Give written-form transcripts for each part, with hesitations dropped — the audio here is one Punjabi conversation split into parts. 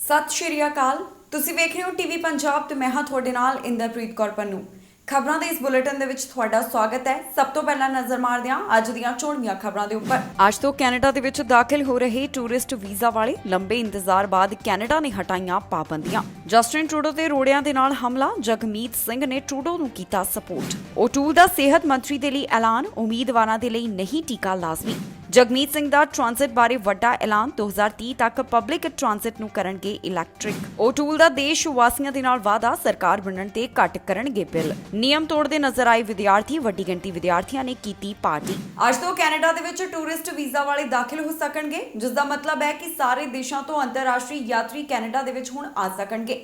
ਸਤਿ ਸ਼੍ਰੀ ਅਕਾਲ। ਤੁਸੀਂ ਵੇਖ ਰਹੇ ਹੋ ਟੀਵੀ ਪੰਜਾਬ ਤੇ ਮੈਂ ਹਾਂ ਤੁਹਾਡੇ ਨਾਲ ਇੰਦਰਪ੍ਰੀਤ ਕੌਰ ਪੰਨੂ। ਖਬਰਾਂ ਦੇ ਇਸ ਬੁਲੇਟਿਨ ਦੇ ਵਿੱਚ ਤੁਹਾਡਾ ਸਵਾਗਤ ਹੈ। ਸਭ ਤੋਂ ਪਹਿਲਾਂ ਨਜ਼ਰ ਮਾਰਦੇ ਹਾਂ ਅੱਜ ਦੀਆਂ ਚੋਣਵੀਆਂ ਖਬਰਾਂ ਦੇ ਉੱਪਰ। ਅੱਜ ਤੋਂ ਕੈਨੇਡਾ ਦੇ ਵਿੱਚ ਦਾਖਲ ਹੋ ਰਹੇ ਟੂਰਿਸਟ ਵੀਜ਼ਾ ਵਾਲੇ ਲੰਬੇ ਇੰਤਜ਼ਾਰ ਬਾਅਦ ਕੈਨੇਡਾ ਨੇ ਹਟਾਈਆਂ ਪਾਬੰਦੀਆਂ। ਜਸਟਿਨ ਟਰੂਡੋ ਤੇ ਰੋੜਿਆਂ ਦੇ ਨਾਲ ਹਮਲਾ, ਜਗਮੀਤ ਸਿੰਘ ਨੇ ਟਰੂਡੋ ਨੂੰ ਕੀਤਾ ਸਪੋਰਟ। ਓਟੂਲ ਦਾ ਸਿਹਤ ਮੰਤਰੀ ਦੇ ਲਈ ਐਲਾਨ, ਉਮੀਦਵਾਰਾਂ ਦੇ ਲਈ ਨਹੀਂ ਟੀਕਾ ਲਾਜ਼ਮੀ। ਜਗਮੀਤ ਸਿੰਘ ਦਾ ਟ੍ਰਾਂਜ਼ਿਟ ਬਾਰੇ ਵੱਡਾ ਐਲਾਨ, 2030 ਤੱਕ ਪਬਲਿਕ ਟ੍ਰਾਂਜ਼ਿਟ ਨੂੰ ਕਰਨਗੇ ਇਲੈਕਟ੍ਰਿਕ। ਓਟੂਲ ਦਾ ਦੇਸ਼ ਵਾਸੀਆਂ ਦੇ ਨਾਲ ਵਾਅਦਾ, ਸਰਕਾਰ ਬਣਨ ਤੇ ਘੱਟ ਕਰਨਗੇ ਬਿੱਲ। ਨਿਯਮ ਤੋੜਦੇ ਨਜ਼ਰ ਆਏ ਵਿਦਿਆਰਥੀ, ਵੱਡੀ ਗਿਣਤੀ ਵਿਦਿਆਰਥੀਆਂ ਨੇ ਕੀਤੀ ਪਾਰਟੀ। ਅੱਜ ਤੋਂ ਕੈਨੇਡਾ ਦੇ ਵਿੱਚ ਟੂਰਿਸਟ ਵੀਜ਼ਾ ਵਾਲੇ ਦਾਖਲ ਹੋ ਸਕਣਗੇ, ਜਿਸ ਦਾ ਮਤਲਬ ਹੈ ਕਿ ਸਾਰੇ ਦੇਸ਼ਾਂ ਤੋਂ ਅੰਤਰਰਾਸ਼ਟਰੀ ਯਾਤਰੀ ਕੈਨੇਡਾ ਦੇ ਵਿੱਚ ਹੁਣ ਆ ਸਕਣਗੇ।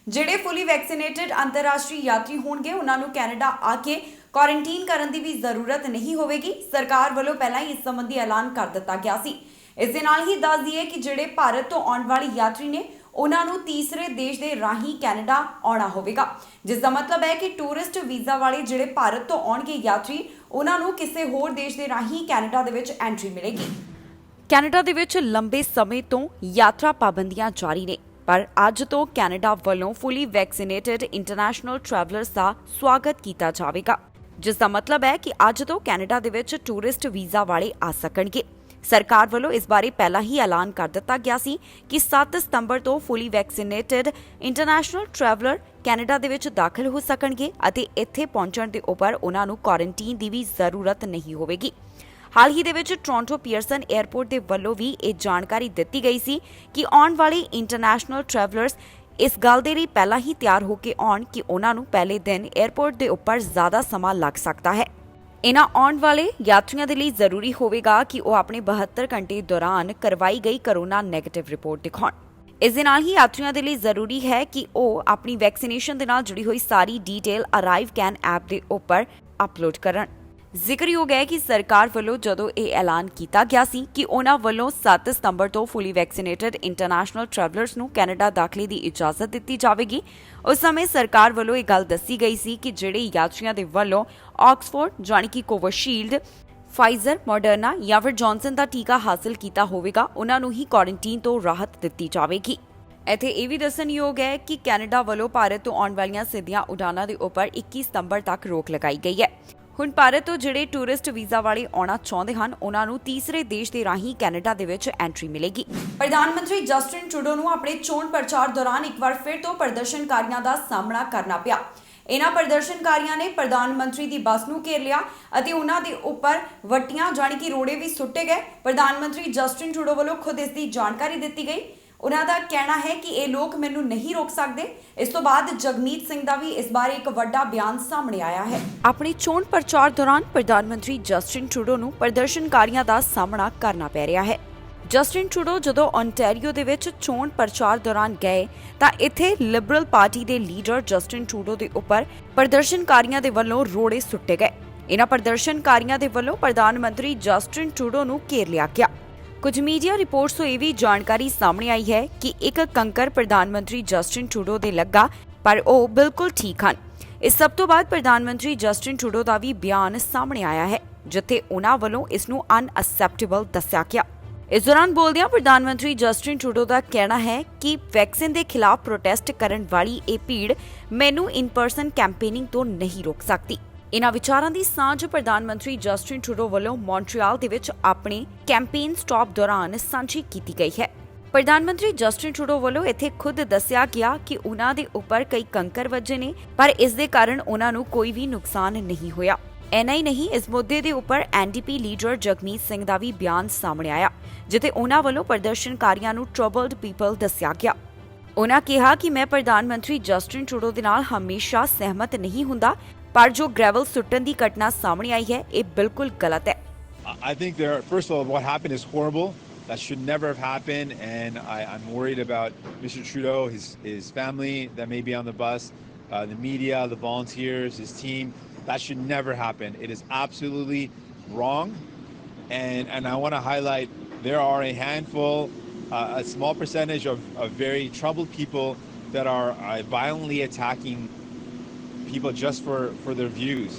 ਜਿਹੜੇ ਫੁੱਲੀ ਵੈਕਸੀਨੇਟਡ ਅੰਤਰਰਾਸ਼ਟਰੀ ਯਾਤਰੀ ਹੋਣਗੇ ਉਹਨਾਂ ਨੂੰ ਕੈਨੇਡਾ ਆ ਕੇ ਕੁਆਰੰਟਾਈਨ ਕਰਨ ਦੀ ਵੀ ਜ਼ਰੂਰਤ ਨਹੀਂ ਹੋਵੇਗੀ। ਸਰਕਾਰ ਵੱਲੋਂ ਪਹਿਲਾਂ ਹੀ ਇਸ ਸੰਬੰਧੀ ਐਲਾਨ ਕਰ ਦਿੱਤਾ ਗਿਆ ਸੀ। ਇਸ ਦੇ ਨਾਲ ਹੀ ਦੱਸ ਦਈਏ ਕਿ ਜਿਹੜੇ ਭਾਰਤ ਤੋਂ ਆਉਣ ਵਾਲੇ ਯਾਤਰੀ ਨੇ ਉਹਨਾਂ ਨੂੰ ਤੀਸਰੇ ਦੇਸ਼ ਦੇ ਰਾਹੀਂ ਕੈਨੇਡਾ ਆਉਣਾ ਹੋਵੇਗਾ, ਜਿਸ ਦਾ ਮਤਲਬ ਹੈ ਕਿ ਟੂਰਿਸਟ ਵੀਜ਼ਾ ਵਾਲੇ ਜਿਹੜੇ ਭਾਰਤ ਤੋਂ ਆਉਣਗੇ ਯਾਤਰੀ ਉਹਨਾਂ ਨੂੰ ਕਿਸੇ ਹੋਰ ਦੇਸ਼ ਦੇ ਰਾਹੀਂ ਕੈਨੇਡਾ ਦੇ ਵਿੱਚ ਐਂਟਰੀ ਮਿਲੇਗੀ। ਕੈਨੇਡਾ ਦੇ ਵਿੱਚ ਲੰਬੇ ਸਮੇਂ ਤੋਂ ਯਾਤਰਾ ਪਾਬੰਦੀਆਂ ਜਾਰੀ ਨੇ, ਪਰ ਅੱਜ ਤੋਂ ਕੈਨੇਡਾ ਵੱਲੋਂ ਫੁੱਲੀ ਵੈਕਸੀਨੇਟਡ ਇੰਟਰਨੈਸ਼ਨਲ ਟਰੈਵਲਰਸ ਦਾ ਸਵਾਗਤ ਕੀਤਾ ਜਾਵੇਗਾ, ਜਿਸ ਦਾ ਮਤਲਬ ਹੈ ਕਿ ਅੱਜ ਤੋਂ ਕੈਨੇਡਾ ਦੇ ਵਿੱਚ ਟੂਰਿਸਟ ਵੀਜ਼ਾ ਵਾਲੇ ਆ ਸਕਣਗੇ। ਸਰਕਾਰ ਵੱਲੋਂ ਇਸ ਬਾਰੇ ਪਹਿਲਾਂ ਹੀ ਐਲਾਨ ਕਰ ਦਿੱਤਾ ਗਿਆ ਸੀ ਕਿ 7 ਸਤੰਬਰ ਤੋਂ ਫੁੱਲੀ ਵੈਕਸੀਨੇਟਡ ਇੰਟਰਨੈਸ਼ਨਲ ਟਰੈਵਲਰ ਕੈਨੇਡਾ ਦੇ ਵਿੱਚ ਦਾਖਲ ਹੋ ਸਕਣਗੇ ਅਤੇ ਇੱਥੇ ਪਹੁੰਚਣ ਦੇ ਉੱਪਰ ਉਹਨਾਂ ਨੂੰ ਕੁਆਰੰਟਾਈਨ ਦੀ ਵੀ ਜ਼ਰੂਰਤ ਨਹੀਂ ਹੋਵੇਗੀ। ਹਾਲ ਹੀ ਦੇ ਵਿੱਚ ਟੋਰਾਂਟੋ ਪੀਅਰਸਨ 에ਅਰਪੋਰਟ ਦੇ ਵੱਲੋਂ ਵੀ ਇਹ ਜਾਣਕਾਰੀ ਦਿੱਤੀ ਗਈ ਸੀ ਕਿ ਆਉਣ ਵਾਲੇ ਇੰਟਰਨੈਸ਼ਨਲ ਟਰੈਵਲਰਸ ਇਸ ਗੱਲ ਦੇ ਲਈ ਪਹਿਲਾਂ ਹੀ ਤਿਆਰ ਹੋ ਕੇ ਆਉਣ ਕਿ ਉਹਨਾਂ ਨੂੰ ਪਹਿਲੇ ਦਿਨ 에ਅਰਪੋਰਟ ਦੇ ਉੱਪਰ ਜ਼ਿਆਦਾ ਸਮਾਂ ਲੱਗ ਸਕਦਾ ਹੈ। ਇਨ੍ਹਾਂ ਆਉਣ ਵਾਲੇ ਯਾਤਰੀਆਂ ਦੇ ਲਈ ਜ਼ਰੂਰੀ ਹੋਵੇਗਾ ਕਿ ਉਹ ਆਪਣੇ 72 ਘੰਟੇ ਦੌਰਾਨ ਕਰਵਾਈ ਗਈ ਕੋਰੋਨਾ ਨੈਗੇਟਿਵ ਰਿਪੋਰਟ ਦਿਖਾਉਣ। ਇਸ ਦੇ ਨਾਲ ਹੀ ਯਾਤਰੀਆਂ ਦੇ ਲਈ ਜ਼ਰੂਰੀ ਹੈ ਕਿ ਉਹ ਆਪਣੀ ਵੈਕਸੀਨੇਸ਼ਨ ਦੇ ਨਾਲ ਜੁੜੀ ਹੋਈ ਸਾਰੀ ਡੀਟੇਲ ਅਰਾਈਵ ਕੈਨ ਐਪ ਦੇ ਉੱਪਰ ਅਪਲੋਡ ਕਰਨ। ਜ਼ਿਕਰਯੋਗ ਹੈ ਕਿ ਸਰਕਾਰ ਵੱਲੋਂ ਜਦੋਂ ਇਹ ਐਲਾਨ ਕੀਤਾ ਗਿਆ ਸੀ ਕਿ ਉਹਨਾਂ ਵੱਲੋਂ 7 ਸਤੰਬਰ ਤੋਂ ਫੁੱਲੀ ਵੈਕਸੀਨੇਟਡ ਇੰਟਰਨੈਸ਼ਨਲ ਟਰੈਵਲਰਸ ਨੂੰ ਕੈਨੇਡਾ ਦਾਖਲੇ ਦੀ ਇਜਾਜ਼ਤ ਦਿੱਤੀ ਜਾਵੇਗੀ, ਉਸ ਸਮੇਂ ਸਰਕਾਰ ਵੱਲੋਂ ਇਹ ਗੱਲ ਦੱਸੀ ਗਈ ਸੀ ਕਿ ਜਿਹੜੇ ਯਾਤਰੀਆਂ ਦੇ ਵੱਲੋਂ ਆਕਸਫੋਰਡ ਜਾਣੀ ਕਿ ਕੋਵਿਸ਼ੀਲਡ, ਫਾਈਜ਼ਰ, ਮੋਡਰਨਾ ਜਾਂ ਫਿਰ ਜੌਨਸਨ ਦਾ ਟੀਕਾ ਹਾਸਲ ਕੀਤਾ ਹੋਵੇਗਾ, ਉਹਨਾਂ ਨੂੰ ਹੀ ਕੁਆਰੰਟਾਈਨ ਤੋਂ ਰਾਹਤ ਦਿੱਤੀ ਜਾਵੇਗੀ। ਇੱਥੇ ਇਹ ਵੀ ਦੱਸਣਯੋਗ ਹੈ ਕਿ ਕੈਨੇਡਾ ਵੱਲੋਂ ਭਾਰਤ ਤੋਂ ਆਉਣ ਵਾਲੀਆਂ ਸਿੱਧੀਆਂ ਉਡਾਨਾਂ ਦੇ ਉੱਪਰ 21 ਸਤੰਬਰ ਤੱਕ ਰੋਕ ਲਗਾਈ ਗਈ ਹੈ। ਹੁਣ ਭਾਰਤ ਤੋਂ ਜਿਹੜੇ ਟੂਰਿਸਟ ਵੀਜ਼ਾ ਵਾਲੇ ਆਉਣਾ ਚਾਹੁੰਦੇ ਹਨ ਉਹਨਾਂ ਨੂੰ ਤੀਸਰੇ ਦੇਸ਼ ਦੇ ਰਾਹੀਂ ਕੈਨੇਡਾ ਦੇ ਵਿੱਚ ਐਂਟਰੀ ਮਿਲੇਗੀ। ਪ੍ਰਧਾਨ ਮੰਤਰੀ ਜਸਟਿਨ ਟਰੂਡੋ ਨੂੰ ਆਪਣੇ ਚੋਣ ਪ੍ਰਚਾਰ ਦੌਰਾਨ ਇੱਕ ਵਾਰ ਫਿਰ ਤੋਂ ਪ੍ਰਦਰਸ਼ਨਕਾਰੀਆਂ ਦਾ ਸਾਹਮਣਾ ਕਰਨਾ ਪਿਆ। ਇਹਨਾਂ ਪ੍ਰਦਰਸ਼ਨਕਾਰੀਆਂ ਨੇ ਪ੍ਰਧਾਨ ਮੰਤਰੀ ਦੀ ਬੱਸ ਨੂੰ ਘੇਰ ਲਿਆ ਅਤੇ ਉਹਨਾਂ ਦੇ ਉੱਪਰ ਵੱਟੀਆਂ ਜਾਣੀ ਕਿ ਰੋੜੇ ਵੀ ਸੁੱਟੇ ਗਏ। ਪ੍ਰਧਾਨ ਮੰਤਰੀ ਜਸਟਿਨ ਟਰੂਡੋ ਵੱਲੋਂ ਖੁਦ ਇਸ ਦੀ ਜਾਣਕਾਰੀ ਦਿੱਤੀ ਗਈ। ਉਹਨਾਂ ਦਾ ਕਹਿਣਾ ਹੈ ਕਿ ਇਹ ਲੋਕ ਮੈਨੂੰ ਨਹੀਂ ਰੋਕ ਸਕਦੇ। ਇਸ ਤੋਂ ਬਾਅਦ ਜਗਮੀਤ ਸਿੰਘ ਦਾ ਵੀ ਇਸ ਬਾਰੇ ਇੱਕ ਵੱਡਾ ਬਿਆਨ ਸਾਹਮਣੇ ਆਇਆ ਹੈ। ਆਪਣੇ ਚੋਣ ਪ੍ਰਚਾਰ ਦੌਰਾਨ ਪ੍ਰਧਾਨ ਮੰਤਰੀ ਜਸਟਿਨ ਟਰੂਡੋ ਨੂੰ ਪ੍ਰਦਰਸ਼ਨਕਾਰੀਆਂ ਦਾ ਸਾਹਮਣਾ ਕਰਨਾ ਪੈ ਰਿਹਾ ਹੈ। ਜਸਟਿਨ ਟਰੂਡੋ ਜਦੋਂ ਓਨਟਾਰੀਓ ਦੇ ਵਿੱਚ ਚੋਣ ਪ੍ਰਚਾਰ ਦੌਰਾਨ ਗਏ ਤਾਂ ਇੱਥੇ ਲਿਬਰਲ ਪਾਰਟੀ ਦੇ ਲੀਡਰ ਜਸਟਿਨ ਟਰੂਡੋ ਦੇ ਉੱਪਰ ਪ੍ਰਦਰਸ਼ਨਕਾਰੀਆਂ ਦੇ ਵੱਲੋਂ ਰੋੜੇ ਸੁੱਟੇ ਗਏ। ਇਹਨਾਂ ਪ੍ਰਦਰਸ਼ਨਕਾਰੀਆਂ ਦੇ ਵੱਲੋਂ ਪ੍ਰਧਾਨ ਮੰਤਰੀ ਜਸਟਿਨ ਟਰੂਡੋ ਨੂੰ ਘੇਰ ਲਿਆ ਗਿਆ। ਕੁਝ ਮੀਡੀਆ ਰਿਪੋਰਟਸ ਤੋਂ ਇਹ ਵੀ ਜਾਣਕਾਰੀ ਸਾਹਮਣੇ ਆਈ ਹੈ ਕਿ ਇੱਕ ਕੰਕਰ ਪ੍ਰਧਾਨ ਮੰਤਰੀ ਜਸਟਿਨ ਟਰੂਡੋ ਦੇ ਲੱਗਾ, ਪਰ ਉਹ ਬਿਲਕੁਲ ਠੀਕ ਹਨ। ਇਸ ਸਭ ਤੋਂ ਬਾਅਦ ਪ੍ਰਧਾਨ ਮੰਤਰੀ ਜਸਟਿਨ ਟਰੂਡੋ ਦਾ ਵੀ ਬਿਆਨ ਸਾਹਮਣੇ ਆਇਆ ਹੈ, ਜਿੱਥੇ ਉਹਨਾਂ ਵੱਲੋਂ ਇਸ ਨੂੰ ਅਨਅਸੈਪਟੇਬਲ ਦੱਸਿਆ ਗਿਆ। ਇਸ ਦੌਰਾਨ ਬੋਲਦਿਆਂ ਪ੍ਰਧਾਨ ਮੰਤਰੀ ਜਸਟਿਨ ਟਰੂਡੋ ਦਾ ਕਹਿਣਾ ਹੈ ਕਿ ਵੈਕਸੀਨ ਦੇ ਖਿਲਾਫ ਪ੍ਰੋਟੈਸਟ ਕਰਨ ਵਾਲੀ ਇਹ ਭੀੜ ਮੈਨੂੰ ਇਨ ਪਰਸਨ ਕੈਂਪੇਨਿੰਗ ਤੋਂ ਨਹੀਂ ਰੋਕ ਸਕਦੀ। ਇਨ੍ਹਾਂ ਵਿਚਾਰਾਂ ਦੀ ਸਾਂਝ ਪ੍ਰਧਾਨ ਮੰਤਰੀ ਜਸਟਿਨ ਟਰੂਡੋ ਵੱਲੋਂ ਮੌਂਟਰੀਅਲ ਦੇ ਵਿੱਚ ਆਪਣੇ ਕੈਂਪੇਨ ਸਟਾਪ ਦੌਰਾਨ ਸਾਂਝੀ ਕੀਤੀ ਗਈ ਹੈ। ਪ੍ਰਧਾਨ ਮੰਤਰੀ ਜਸਟਿਨ ਟਰੂਡੋ ਵੱਲੋਂ ਇੱਥੇ ਖੁਦ ਦੱਸਿਆ ਗਿਆ ਕਿ ਉਹਨਾਂ ਦੇ ਉੱਪਰ ਕਈ ਕੰਕਰ ਵੱਜੇ ਨੇ, ਪਰ ਇਸ ਦੇ ਕਾਰਨ ਉਹਨਾਂ ਨੂੰ ਕੋਈ ਵੀ ਨੁਕਸਾਨ ਨਹੀਂ ਹੋਇਆ। ਇੰਨਾ ਹੀ ਨਹੀਂ, ਇਸ ਮੁੱਦੇ ਦੇ ਉੱਪਰ ਐਨਡੀਪੀ ਲੀਡਰ ਜਗਮੀਤ ਸਿੰਘ ਦਾ ਵੀ ਬਿਆਨ ਸਾਹਮਣੇ ਆਇਆ, ਜਿੱਥੇ ਉਹਨਾਂ ਵੱਲੋਂ ਪ੍ਰਦਰਸ਼ਨਕਾਰੀਆਂ ਨੂੰ ਟਰਬਲਡ ਪੀਪਲ ਦੱਸਿਆ ਗਿਆ। ਉਹਨਾਂ ਕਿਹਾ ਕਿ ਮੈਂ ਪ੍ਰਧਾਨ ਮੰਤਰੀ ਜਸਟਿਨ ਟਰੂਡੋ ਦੇ ਨਾਲ ਹਮੇਸ਼ਾ ਸਹਿਮਤ ਨਹੀਂ ਹੁੰਦਾ, ਪਰ ਜੋ ਗ੍ਰੈਵਲ ਸੁੱਟਣ ਦੀ ਘਟਨਾ ਸਾਹਮਣੇ ਆਈ ਹੈ ਇਹ ਬਿਲਕੁਲ ਗਲਤ ਹੈ। I think first of all, what happened is horrible. That should never have happened, and I'm worried about Mr. Trudeau, his family that may be on the bus, the media, the volunteers, his team. That should never happen. It is absolutely wrong, and I want to highlight there are a handful, a small percentage of very troubled people that are violently attacking people just for their views.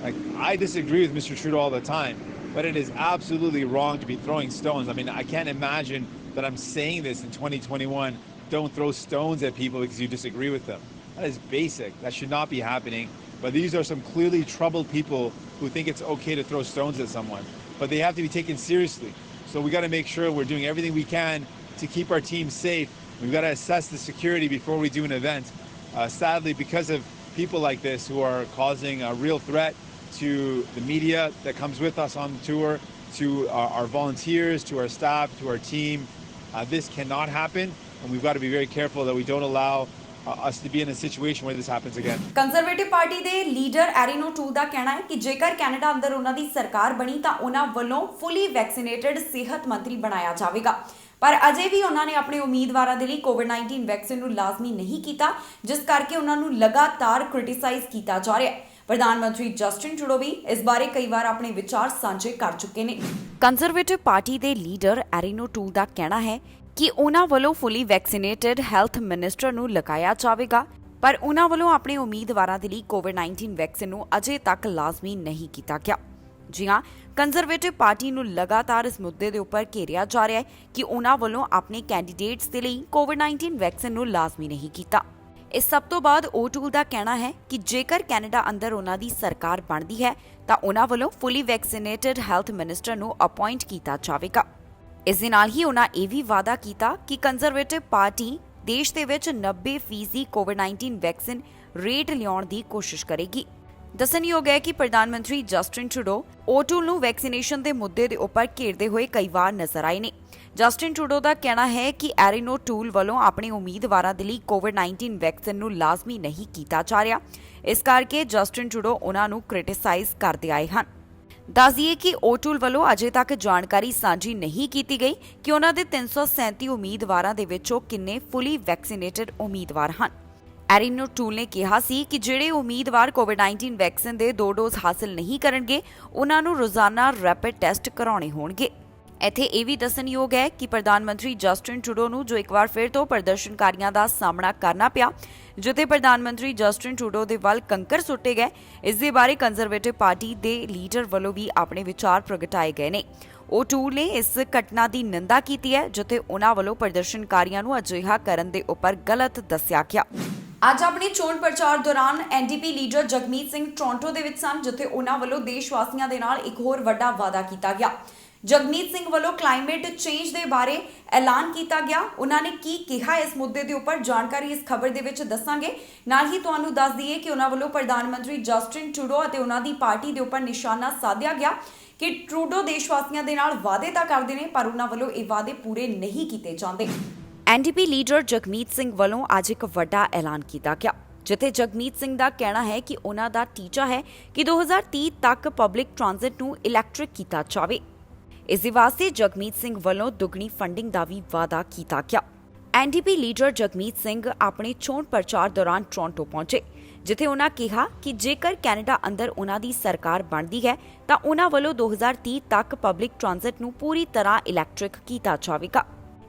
Like, I disagree with Mr. Trudeau all the time, but it is absolutely wrong to be throwing stones. I mean, I can't imagine that I'm saying this in 2021 don't throw stones at people because you disagree with them. That is basic. That should not be happening. But these are some clearly troubled people who think it's okay to throw stones at someone. But they have to be taken seriously. So we got to make sure we're doing everything we can to keep our team safe. We've got to assess the security before we do an event. Sadly, because of people like this who are causing a real threat to the media that comes with us on the tour, to our volunteers, to our staff, to our team, this cannot happen. And we've got to be very careful that we don't allow us to be in a situation where this happens again. Conservative party ਦੇ ਲੀਡਰ ਐਰੀਨੋ ਟੂਲ ਦਾ ਕਹਿਣਾ ਹੈ ਕਿ ਜੇਕਰ ਕੈਨੇਡਾ ਅੰਦਰ ਉਹਨਾਂ ਦੀ ਸਰਕਾਰ ਬਣੀ ਤਾਂ ਉਹਨਾਂ ਵੱਲੋਂ ਫੁੱਲੀ ਵੈਕਸੀਨੇਟਡ ਸਿਹਤ ਮੰਤਰੀ ਬਣਾਇਆ ਜਾਵੇਗਾ। ਪਰ ਅਜੇ ਵੀ ਉਹਨਾਂ ਨੇ ਆਪਣੇ ਉਮੀਦਵਾਰਾਂ ਦੇ ਲਈ ਕੋਵਿਡ-19 ਵੈਕਸੀਨ ਨੂੰ ਲਾਜ਼ਮੀ ਨਹੀਂ ਕੀਤਾ, ਜਿਸ ਕਰਕੇ ਉਹਨਾਂ ਨੂੰ ਲਗਾਤਾਰ ਕ੍ਰਿਟਿਸਾਈਜ਼ ਕੀਤਾ ਜਾ ਰਿਹਾ ਹੈ। ਪ੍ਰਧਾਨ ਮੰਤਰੀ ਜਸਟਿਨ ਟਰੂਡੋ ਵੀ ਇਸ ਬਾਰੇ ਕਈ ਵਾਰ ਆਪਣੇ ਵਿਚਾਰ ਸਾਂਝੇ ਕਰ ਚੁੱਕੇ ਨੇ। ਕੰਜ਼ਰਵੇਟਿਵ ਪਾਰਟੀ ਦੇ ਲੀਡਰ ਐਰੀਨੋ ਟੂਲ ਦਾ ਕਹਿਣਾ ਹੈ ਕਿ ਉਹਨਾਂ ਵੱਲੋਂ ਫੁੱਲੀ ਵੈਕਸੀਨੇਟਡ ਹੈਲਥ ਮਿਨਿਸਟਰ ਨੂੰ ਲਗਾਇਆ ਜਾਵੇਗਾ, ਪਰ ਉਹਨਾਂ ਵੱਲੋਂ ਆਪਣੇ ਉਮੀਦਵਾਰਾਂ ਦੇ ਲਈ ਕੋਵਿਡ-19 ਵੈਕਸੀਨ ਨੂੰ ਅਜੇ ਤੱਕ ਲਾਜ਼ਮੀ ਨਹੀਂ ਕੀਤਾ ਗਿਆ। ਜੀ ਹਾਂ, ਕੰਜ਼ਰਵੇਟਿਵ ਪਾਰਟੀ ਨੂੰ ਲਗਾਤਾਰ ਇਸ ਮੁੱਦੇ ਦੇ ਉੱਪਰ ਘੇਰਿਆ ਜਾ ਰਿਹਾ ਹੈ ਕਿ ਉਹਨਾਂ ਵੱਲੋਂ ਆਪਣੇ ਕੈਂਡੀਡੇਟਸ ਦੇ ਲਈ ਕੋਵਿਡ-19 ਵੈਕਸੀਨ ਨੂੰ ਲਾਜ਼ਮੀ ਨਹੀਂ ਕੀਤਾ। ਇਸ ਸਭ ਤੋਂ ਬਾਅਦ ਓਟੂਲ ਦਾ ਕਹਿਣਾ ਹੈ ਕਿ ਜੇਕਰ ਕੈਨੇਡਾ ਅੰਦਰ ਉਹਨਾਂ ਦੀ ਸਰਕਾਰ ਬਣਦੀ ਹੈ ਤਾਂ ਉਹਨਾਂ ਵੱਲੋਂ ਫੁੱਲੀ ਵੈਕਸੀਨੇਟਡ ਹੈਲਥ ਮਿਨਿਸਟਰ ਨੂੰ ਅਪਾਇੰਟ ਕੀਤਾ ਜਾਵੇਗਾ। ਇਸ ਦੇ ਨਾਲ ਹੀ ਉਹਨਾਂ ਇਹ ਵੀ ਵਾਅਦਾ ਕੀਤਾ ਕਿ ਕੰਜ਼ਰਵੇਟਿਵ ਪਾਰਟੀ ਦੇਸ਼ ਦੇ ਵਿੱਚ 90% ਕੋਵਿਡ-19 ਵੈਕਸੀਨ ਰੇਟ ਲਿਆਉਣ ਦੀ ਕੋਸ਼ਿਸ਼ ਕਰੇਗੀ। ਦੱਸਣਯੋਗ ਹੈ ਕਿ ਪ੍ਰਧਾਨ ਮੰਤਰੀ ਜਸਟਿਨ ਟਰੂਡੋ ਓਟੂਲ ਨੂੰ ਵੈਕਸੀਨੇਸ਼ਨ ਦੇ ਮੁੱਦੇ ਦੇ ਉੱਪਰ ਘੇਰਦੇ ਹੋਏ ਕਈ ਵਾਰ ਨਜ਼ਰ ਆਏ ਨੇ। ਜਸਟਿਨ ਟਰੂਡੋ ਦਾ ਕਹਿਣਾ ਹੈ ਕਿ ਐਰੀਨੋ ਟੂਲ ਵੱਲੋਂ ਆਪਣੇ ਉਮੀਦਵਾਰਾਂ ਦੇ ਲਈ ਕੋਵਿਡ-19 ਵੈਕਸੀਨ ਨੂੰ ਲਾਜ਼ਮੀ ਨਹੀਂ ਕੀਤਾ ਜਾ ਰਿਹਾ, ਇਸ ਕਰਕੇ ਜਸਟਿਨ ਟਰੂਡੋ ਉਹਨਾਂ ਨੂੰ ਕ੍ਰਿਟਿਸਾਈਜ਼ ਕਰਦੇ ਆਏ ਹਨ। ਦੱਸ ਦਈਏ ਕਿ ਓਟੂਲ ਵੱਲੋਂ ਅਜੇ ਤੱਕ ਜਾਣਕਾਰੀ ਸਾਂਝੀ ਨਹੀਂ ਕੀਤੀ ਗਈ ਕਿ ਉਹਨਾਂ ਦੇ 337 ਉਮੀਦਵਾਰਾਂ ਦੇ ਵਿੱਚੋਂ ਕਿੰਨੇ ਫੁੱਲੀ ਵੈਕਸੀਨੇਟਡ ਉਮੀਦਵਾਰ ਹਨ। ਐਰੀਨੋ ਟੂਲ ਨੇ ਕਿਹਾ ਸੀ ਕਿ ਜਿਹੜੇ ਉਮੀਦਵਾਰ ਕੋਵਿਡ-19 ਵੈਕਸੀਨ ਦੇ 2 ਡੋਜ਼ ਹਾਸਲ ਨਹੀਂ ਕਰਨਗੇ, ਉਹਨਾਂ ਨੂੰ ਰੋਜ਼ਾਨਾ ਰੈਪਿਡ ਟੈਸਟ ਕਰਾਉਣੇ ਹੋਣਗੇ। ਇੱਥੇ ਇਹ ਵੀ ਦੱਸਣਯੋਗ ਹੈ ਕਿ ਪ੍ਰਧਾਨ ਮੰਤਰੀ ਜਸਟਿਨ ਟਰੂਡੋ ਨੂੰ ਜੋ ਇੱਕ ਵਾਰ ਫਿਰ ਤੋਂ ਪ੍ਰਦਰਸ਼ਨਕਾਰੀਆਂ ਦਾ ਸਾਹਮਣਾ ਕਰਨਾ ਪਿਆ, ਜਿੱਥੇ ਪ੍ਰਧਾਨ ਮੰਤਰੀ ਜਸਟਿਨ ਟਰੂਡੋ ਦੇ ਵੱਲ ਕੰਕਰ ਸੁੱਟੇ ਗਏ, ਇਸ ਦੇ ਬਾਰੇ ਕੰਜ਼ਰਵੇਟਿਵ ਪਾਰਟੀ ਦੇ ਲੀਡਰ ਵੱਲੋਂ ਵੀ ਆਪਣੇ ਵਿਚਾਰ ਪ੍ਰਗਟਾਏ ਗਏ ਨੇ। ਓਟੂਲ ਨੇ ਇਸ ਘਟਨਾ ਦੀ ਨਿੰਦਾ ਕੀਤੀ ਹੈ, ਜਿੱਥੇ ਉਹਨਾਂ ਵੱਲੋਂ ਪ੍ਰਦਰਸ਼ਨਕਾਰੀਆਂ ਨੂੰ ਅਜਿਹਾ ਕਰਨ ਦੇ ਉੱਪਰ ਗਲਤ ਦੱਸਿਆ ਗਿਆ। ਅੱਜ ਆਪਣੇ ਚੋਣ ਪ੍ਰਚਾਰ ਦੌਰਾਨ NDP leader Jagmeet Singh Toronto ਦੇ ਵਿੱਚ ਸਨ, ਜਿੱਥੇ ਉਹਨਾਂ ਵੱਲੋਂ ਦੇਸ਼ ਵਾਸੀਆਂ ਦੇ ਨਾਲ ਇੱਕ ਹੋਰ ਵੱਡਾ ਵਾਅਦਾ ਕੀਤਾ ਗਿਆ। ਜਗਮੀਤ ਸਿੰਘ ਵੱਲੋਂ ਕਲਾਈਮੇਟ ਚੇਂਜ ਦੇ ਬਾਰੇ ਐਲਾਨ ਕੀਤਾ ਗਿਆ। ਉਹਨਾਂ ਨੇ ਕੀ ਕਿਹਾ ਇਸ ਮੁੱਦੇ ਦੇ ਉੱਪਰ ਜਾਣਕਾਰੀ ਇਸ ਖਬਰ ਦੇ ਵਿੱਚ ਦੱਸਾਂਗੇ। ਨਾਲ ਹੀ ਤੁਹਾਨੂੰ ਦੱਸ ਦਈਏ ਕਿ ਉਹਨਾਂ ਵੱਲੋਂ ਪ੍ਰਧਾਨ ਮੰਤਰੀ ਜਸਟਿਨ ਟਰੂਡੋ ਅਤੇ ਉਹਨਾਂ ਦੀ ਪਾਰਟੀ ਦੇ ਉੱਪਰ ਨਿਸ਼ਾਨਾ ਸਾਧਿਆ ਗਿਆ ਕਿ ਟਰੂਡੋ ਦੇਸ਼ ਵਾਸੀਆਂ ਦੇ ਨਾਲ ਵਾਅਦੇ ਤਾਂ ਕਰਦੇ ਨੇ, ਪਰ ਉਹਨਾਂ ਵੱਲੋਂ ਇਹ ਵਾਅਦੇ ਪੂਰੇ ਨਹੀਂ ਕੀਤੇ ਜਾਂਦੇ। ਐਨਡੀਪੀ ਲੀਡਰ ਜਗਮੀਤ ਸਿੰਘ ਵੱਲੋਂ ਅੱਜ ਇੱਕ ਵੱਡਾ ਐਲਾਨ ਕੀਤਾ ਗਿਆ, ਜਿੱਥੇ ਜਗਮੀਤ ਸਿੰਘ ਦਾ ਕਹਿਣਾ ਹੈ ਕਿ ਉਹਨਾਂ ਦਾ ਟੀਚਾ ਹੈ ਕਿ 2030 ਤੱਕ ਪਬਲਿਕ ਟ੍ਰਾਂਜ਼ਿਟ ਨੂੰ ਇਲੈਕਟ੍ਰਿਕ ਕੀਤਾ ਜਾਵੇ। ਇਸ ਦੇ ਵਾਸਤੇ ਜਗਮੀਤ ਸਿੰਘ ਵੱਲੋਂ ਦੁੱਗਣੀ ਫੰਡਿੰਗ ਦਾ ਵੀ ਵਾਅਦਾ ਕੀਤਾ ਗਿਆ। ਐਨਡੀਪੀ ਲੀਡਰ ਜਗਮੀਤ ਸਿੰਘ ਆਪਣੇ ਚੋਣ ਪ੍ਰਚਾਰ ਦੌਰਾਨ ਟੋਰਾਂਟੋ ਪਹੁੰਚੇ, ਜਿੱਥੇ ਉਹਨਾਂ ਕਿਹਾ ਕਿ ਜੇਕਰ ਕੈਨੇਡਾ ਅੰਦਰ ਉਹਨਾਂ ਦੀ ਸਰਕਾਰ ਬਣਦੀ ਹੈ ਤਾਂ ਉਹਨਾਂ ਵੱਲੋਂ 2030 ਤੱਕ ਪਬਲਿਕ ਟ੍ਰਾਂਜ਼ਿਟ ਨੂੰ ਪੂਰੀ ਤਰ੍ਹਾਂ ਇਲੈਕਟ੍ਰਿਕ ਕੀਤਾ ਜਾਵੇਗਾ।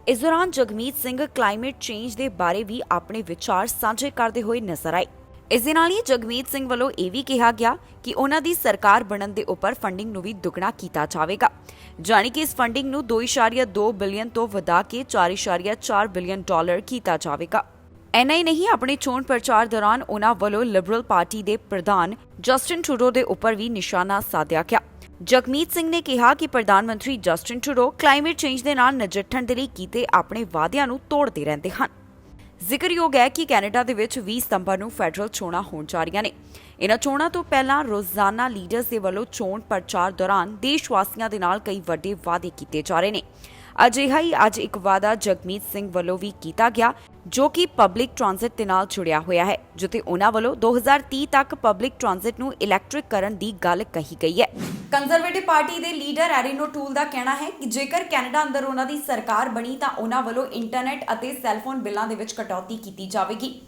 ਇਸ ਦੌਰਾਨ ਜਗਮੀਤ ਸਿੰਘ ਕਲਾਈਮੇਟ ਚੇਂਜ ਦੇ ਬਾਰੇ ਵੀ ਆਪਣੇ ਵਿਚਾਰ ਸਾਂਝੇ ਕਰਦੇ ਹੋਏ ਨਜ਼ਰ ਆਏ। ਇਸ ਦੇ ਨਾਲ ਹੀ ਜਗਮੀਤ ਸਿੰਘ ਵੱਲੋਂ ਇਹ ਵੀ ਕਿਹਾ ਗਿਆ ਕਿ ਉਹਨਾਂ ਦੀ ਸਰਕਾਰ ਬਣਨ ਦੇ ਉੱਪਰ ਫੰਡਿੰਗ ਨੂੰ ਵੀ ਦੁੱਗਣਾ ਕੀਤਾ ਜਾਵੇਗਾ, ਜਾਣੀ ਕਿ ਇਸ ਫੰਡਿੰਗ ਨੂੰ 2.2 ਬਿਲੀਅਨ ਤੋਂ ਵਧਾ ਕੇ 4.4 ਬਿਲੀਅਨ ਡਾਲਰ ਕੀਤਾ ਜਾਵੇਗਾ। ਇੰਨਾ ਹੀ ਨਹੀਂ, ਆਪਣੇ ਚੋਣ ਪ੍ਰਚਾਰ ਦੌਰਾਨ ਉਹਨਾਂ ਵੱਲੋਂ ਲਿਬਰਲ ਪਾਰਟੀ ਦੇ ਪ੍ਰਧਾਨ ਜਸਟਿਨ ਟਰੂਡੋ ਦੇ ਉੱਪਰ ਵੀ ਨਿਸ਼ਾਨਾ ਸਾਧਿਆ ਗਿਆ। ਜਗਮੀਤ ਸਿੰਘ ਨੇ ਕਿਹਾ ਕਿ ਪ੍ਰਧਾਨ ਮੰਤਰੀ ਜਸਟਿਨ ਟਰੂਡੋ ਕਲਾਈਮੇਟ ਚੇਂਜ ਦੇ ਨਾਲ ਨਜਿੱਠਣ ਦੇ ਲਈ ਕੀਤੇ ਆਪਣੇ ਵਾਅਦਿਆਂ ਨੂੰ ਤੋੜਦੇ ਰਹਿੰਦੇ ਹਨ। ਜ਼ਿਕਰਯੋਗ ਹੈ ਕਿ ਕੈਨੇਡਾ ਦੇ ਵਿੱਚ 20 ਸਤੰਬਰ ਨੂੰ ਫੈਡਰਲ ਚੋਣਾਂ ਹੋਣ ਜਾ ਰਹੀਆਂ ਨੇ। ਇਨ੍ਹਾਂ ਚੋਣਾਂ ਤੋਂ ਪਹਿਲਾਂ ਰੋਜ਼ਾਨਾ ਲੀਡਰਸ ਦੇ ਵੱਲੋਂ ਚੋਣ ਪ੍ਰਚਾਰ ਦੌਰਾਨ ਦੇਸ਼ ਵਾਸੀਆਂ ਦੇ ਨਾਲ ਕਈ ਵੱਡੇ ਵਾਅਦੇ ਕੀਤੇ ਜਾ ਰਹੇ ਨੇ। ਅਜਿਹਾ ਹੀ ਅੱਜ ਇੱਕ ਵਾਅਦਾ ਜਗਮੀਤ ਸਿੰਘ ਵੱਲੋਂ ਵੀ ਕੀਤਾ ਗਿਆ, ਜੋ ਕਿ ਪਬਲਿਕ ਟ੍ਰਾਂਜ਼ਿਟ ਦੇ ਨਾਲ ਜੁੜਿਆ ਹੋਇਆ ਹੈ, ਜਿੱਥੇ ਉਹਨਾਂ ਵੱਲੋਂ 2030 ਤੱਕ ਪਬਲਿਕ ਟ੍ਰਾਂਜ਼ਿਟ ਨੂੰ ਇਲੈਕਟ੍ਰਿਕ ਕਰਨ ਦੀ ਗੱਲ ਕਹੀ ਗਈ ਹੈ। ਕੰਜ਼ਰਵੇਟਿਵ ਪਾਰਟੀ ਦੇ ਲੀਡਰ ਐਰੀਨੋ ਟੂਲ ਦਾ ਕਹਿਣਾ ਹੈ ਕਿ ਜੇਕਰ ਕੈਨੇਡਾ ਅੰਦਰ ਉਹਨਾਂ ਦੀ ਸਰਕਾਰ ਬਣੀ ਤਾਂ ਉਹਨਾਂ ਵੱਲੋਂ ਇੰਟਰਨੈਟ ਅਤੇ ਸੈੱਲਫੋਨ ਬਿੱਲਾਂ ਦੇ ਵਿੱਚ ਕਟੌਤੀ ਕੀਤੀ ਜਾਵੇਗੀ।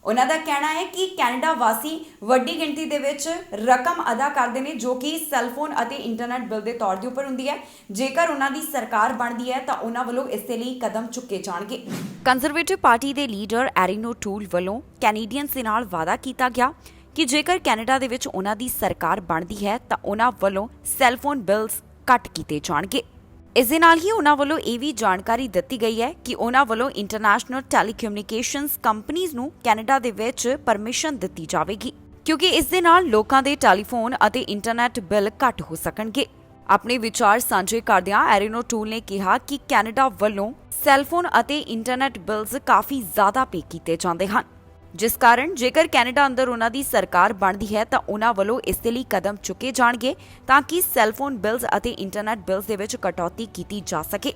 ਉਹਨਾਂ ਦਾ ਕਹਿਣਾ ਹੈ ਕਿ ਕੈਨੇਡਾ ਵਾਸੀ ਵੱਡੀ ਗਿਣਤੀ ਦੇ ਵਿੱਚ ਰਕਮ ਅਦਾ ਕਰਦੇ ਨੇ, ਜੋ ਕਿ ਸੈੱਲਫੋਨ ਅਤੇ ਇੰਟਰਨੈਟ ਬਿੱਲ ਦੇ ਤੌਰ ਦੇ ਉੱਪਰ ਹੁੰਦੀ ਹੈ। ਜੇਕਰ ਉਹਨਾਂ ਦੀ ਸਰਕਾਰ ਬਣਦੀ ਹੈ ਤਾਂ ਉਹਨਾਂ ਵੱਲੋਂ ਇਸ ਦੇ ਲਈ ਕਦਮ ਚੁੱਕੇ ਜਾਣਗੇ। ਕੰਜ਼ਰਵੇਟਿਵ ਪਾਰਟੀ ਦੇ ਲੀਡਰ ਐਰੀਨੋ ਟੂਲ ਵੱਲੋਂ ਕੈਨੇਡੀਅਨਸ ਦੇ ਨਾਲ ਵਾਅਦਾ ਕੀਤਾ ਗਿਆ ਕਿ ਜੇਕਰ ਕੈਨੇਡਾ ਦੇ ਵਿੱਚ ਉਹਨਾਂ ਦੀ ਸਰਕਾਰ ਬਣਦੀ ਹੈ ਤਾਂ ਉਹਨਾਂ ਵੱਲੋਂ ਸੈੱਲਫੋਨ ਬਿਲਸ ਘੱਟ ਕੀਤੇ ਜਾਣਗੇ। ਇਸ ਦੇ ਨਾਲ ਹੀ ਉਹਨਾਂ ਵੱਲੋਂ ਇਹ ਵੀ ਜਾਣਕਾਰੀ ਦਿੱਤੀ ਗਈ ਹੈ ਕਿ ਉਹਨਾਂ ਵੱਲੋਂ ਇੰਟਰਨੈਸ਼ਨਲ ਟੈਲੀਕਮਿਊਨੀਕੇਸ਼ਨਸ ਕੰਪਨੀਆਂ ਨੂੰ ਕੈਨੇਡਾ ਦੇ ਵਿੱਚ ਪਰਮਿਸ਼ਨ ਦਿੱਤੀ ਜਾਵੇਗੀ, ਕਿਉਂਕਿ ਇਸ ਦੇ ਨਾਲ ਲੋਕਾਂ ਦੇ ਟੈਲੀਫੋਨ ਅਤੇ ਇੰਟਰਨੈਟ ਬਿੱਲ ਘੱਟ ਹੋ ਸਕਣਗੇ। ਆਪਣੇ ਵਿਚਾਰ ਸਾਂਝੇ ਕਰਦਿਆਂ ਐਰੀਨੋ ਟੂਲ ਨੇ ਕਿਹਾ ਕਿ ਕੈਨੇਡਾ ਵੱਲੋਂ ਸੈੱਲਫੋਨ ਅਤੇ ਇੰਟਰਨੈਟ ਬਿੱਲਸ ਕਾਫੀ ਜ਼ਿਆਦਾ ਪੇ ਕੀਤੇ ਜਾਂਦੇ ਹਨ, ਜਿਸ ਕਾਰਨ ਜੇਕਰ ਕੈਨੇਡਾ ਅੰਦਰ ਉਹਨਾਂ ਦੀ ਸਰਕਾਰ ਬਣਦੀ ਹੈ ਤਾਂ ਉਹਨਾਂ ਵੱਲੋਂ ਇਸ ਦੇ ਲਈ ਕਦਮ ਚੁੱਕੇ ਜਾਣਗੇ ਤਾਂ ਕਿ ਸੈੱਲਫੋਨ ਬਿੱਲਸ ਅਤੇ ਇੰਟਰਨੈਟ ਬਿੱਲਸ ਦੇ ਵਿੱਚ ਕਟੌਤੀ ਕੀਤੀ ਜਾ ਸਕੇ।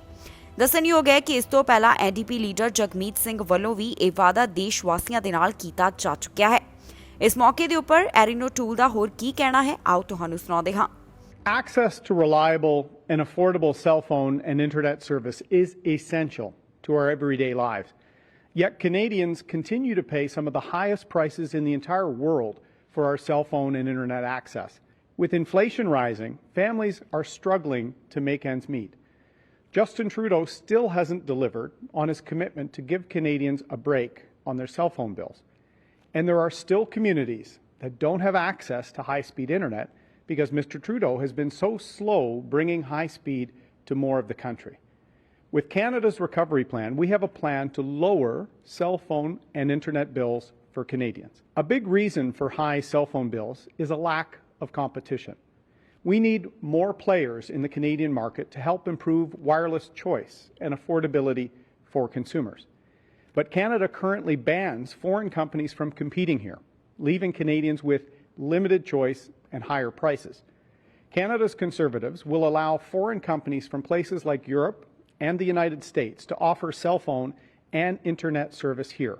ਦੱਸਣਯੋਗ ਹੈ ਕਿ ਇਸ ਤੋਂ ਪਹਿਲਾਂ ਐਨਡੀਪੀ ਲੀਡਰ ਜਗਮੀਤ ਸਿੰਘ ਵੱਲੋਂ ਵੀ ਇਹ ਵਾਅਦਾ ਦੇਸ਼ ਵਾਸੀਆਂ ਦੇ ਨਾਲ ਕੀਤਾ ਜਾ ਚੁੱਕਿਆ ਹੈ। ਇਸ ਮੌਕੇ ਦੇ ਉੱਪਰ ਐਰੀਨੋ ਟੂਲ ਦਾ ਹੋਰ ਕੀ ਕਹਿਣਾ ਹੈ, ਆਓ ਤੁਹਾਨੂੰ ਸੁਣਾਉਂਦੇ ਹਾਂ। Access to reliable and affordable cell phone and internet service is essential to our everyday lives. Yet Canadians continue to pay some of the highest prices in the entire world for our cell phone and internet access. With inflation rising, families are struggling to make ends meet. Justin Trudeau still hasn't delivered on his commitment to give Canadians a break on their cell phone bills. And there are still communities that don't have access to high-speed internet because Mr. Trudeau has been so slow bringing high speed to more of the country. With Canada's recovery plan, we have a plan to lower cell phone and internet bills for Canadians. A big reason for high cell phone bills is a lack of competition. We need more players in the Canadian market to help improve wireless choice and affordability for consumers. But Canada currently bans foreign companies from competing here, leaving Canadians with limited choice and higher prices. Canada's Conservatives will allow foreign companies from places like Europe and the United States to offer cell phone and internet service here.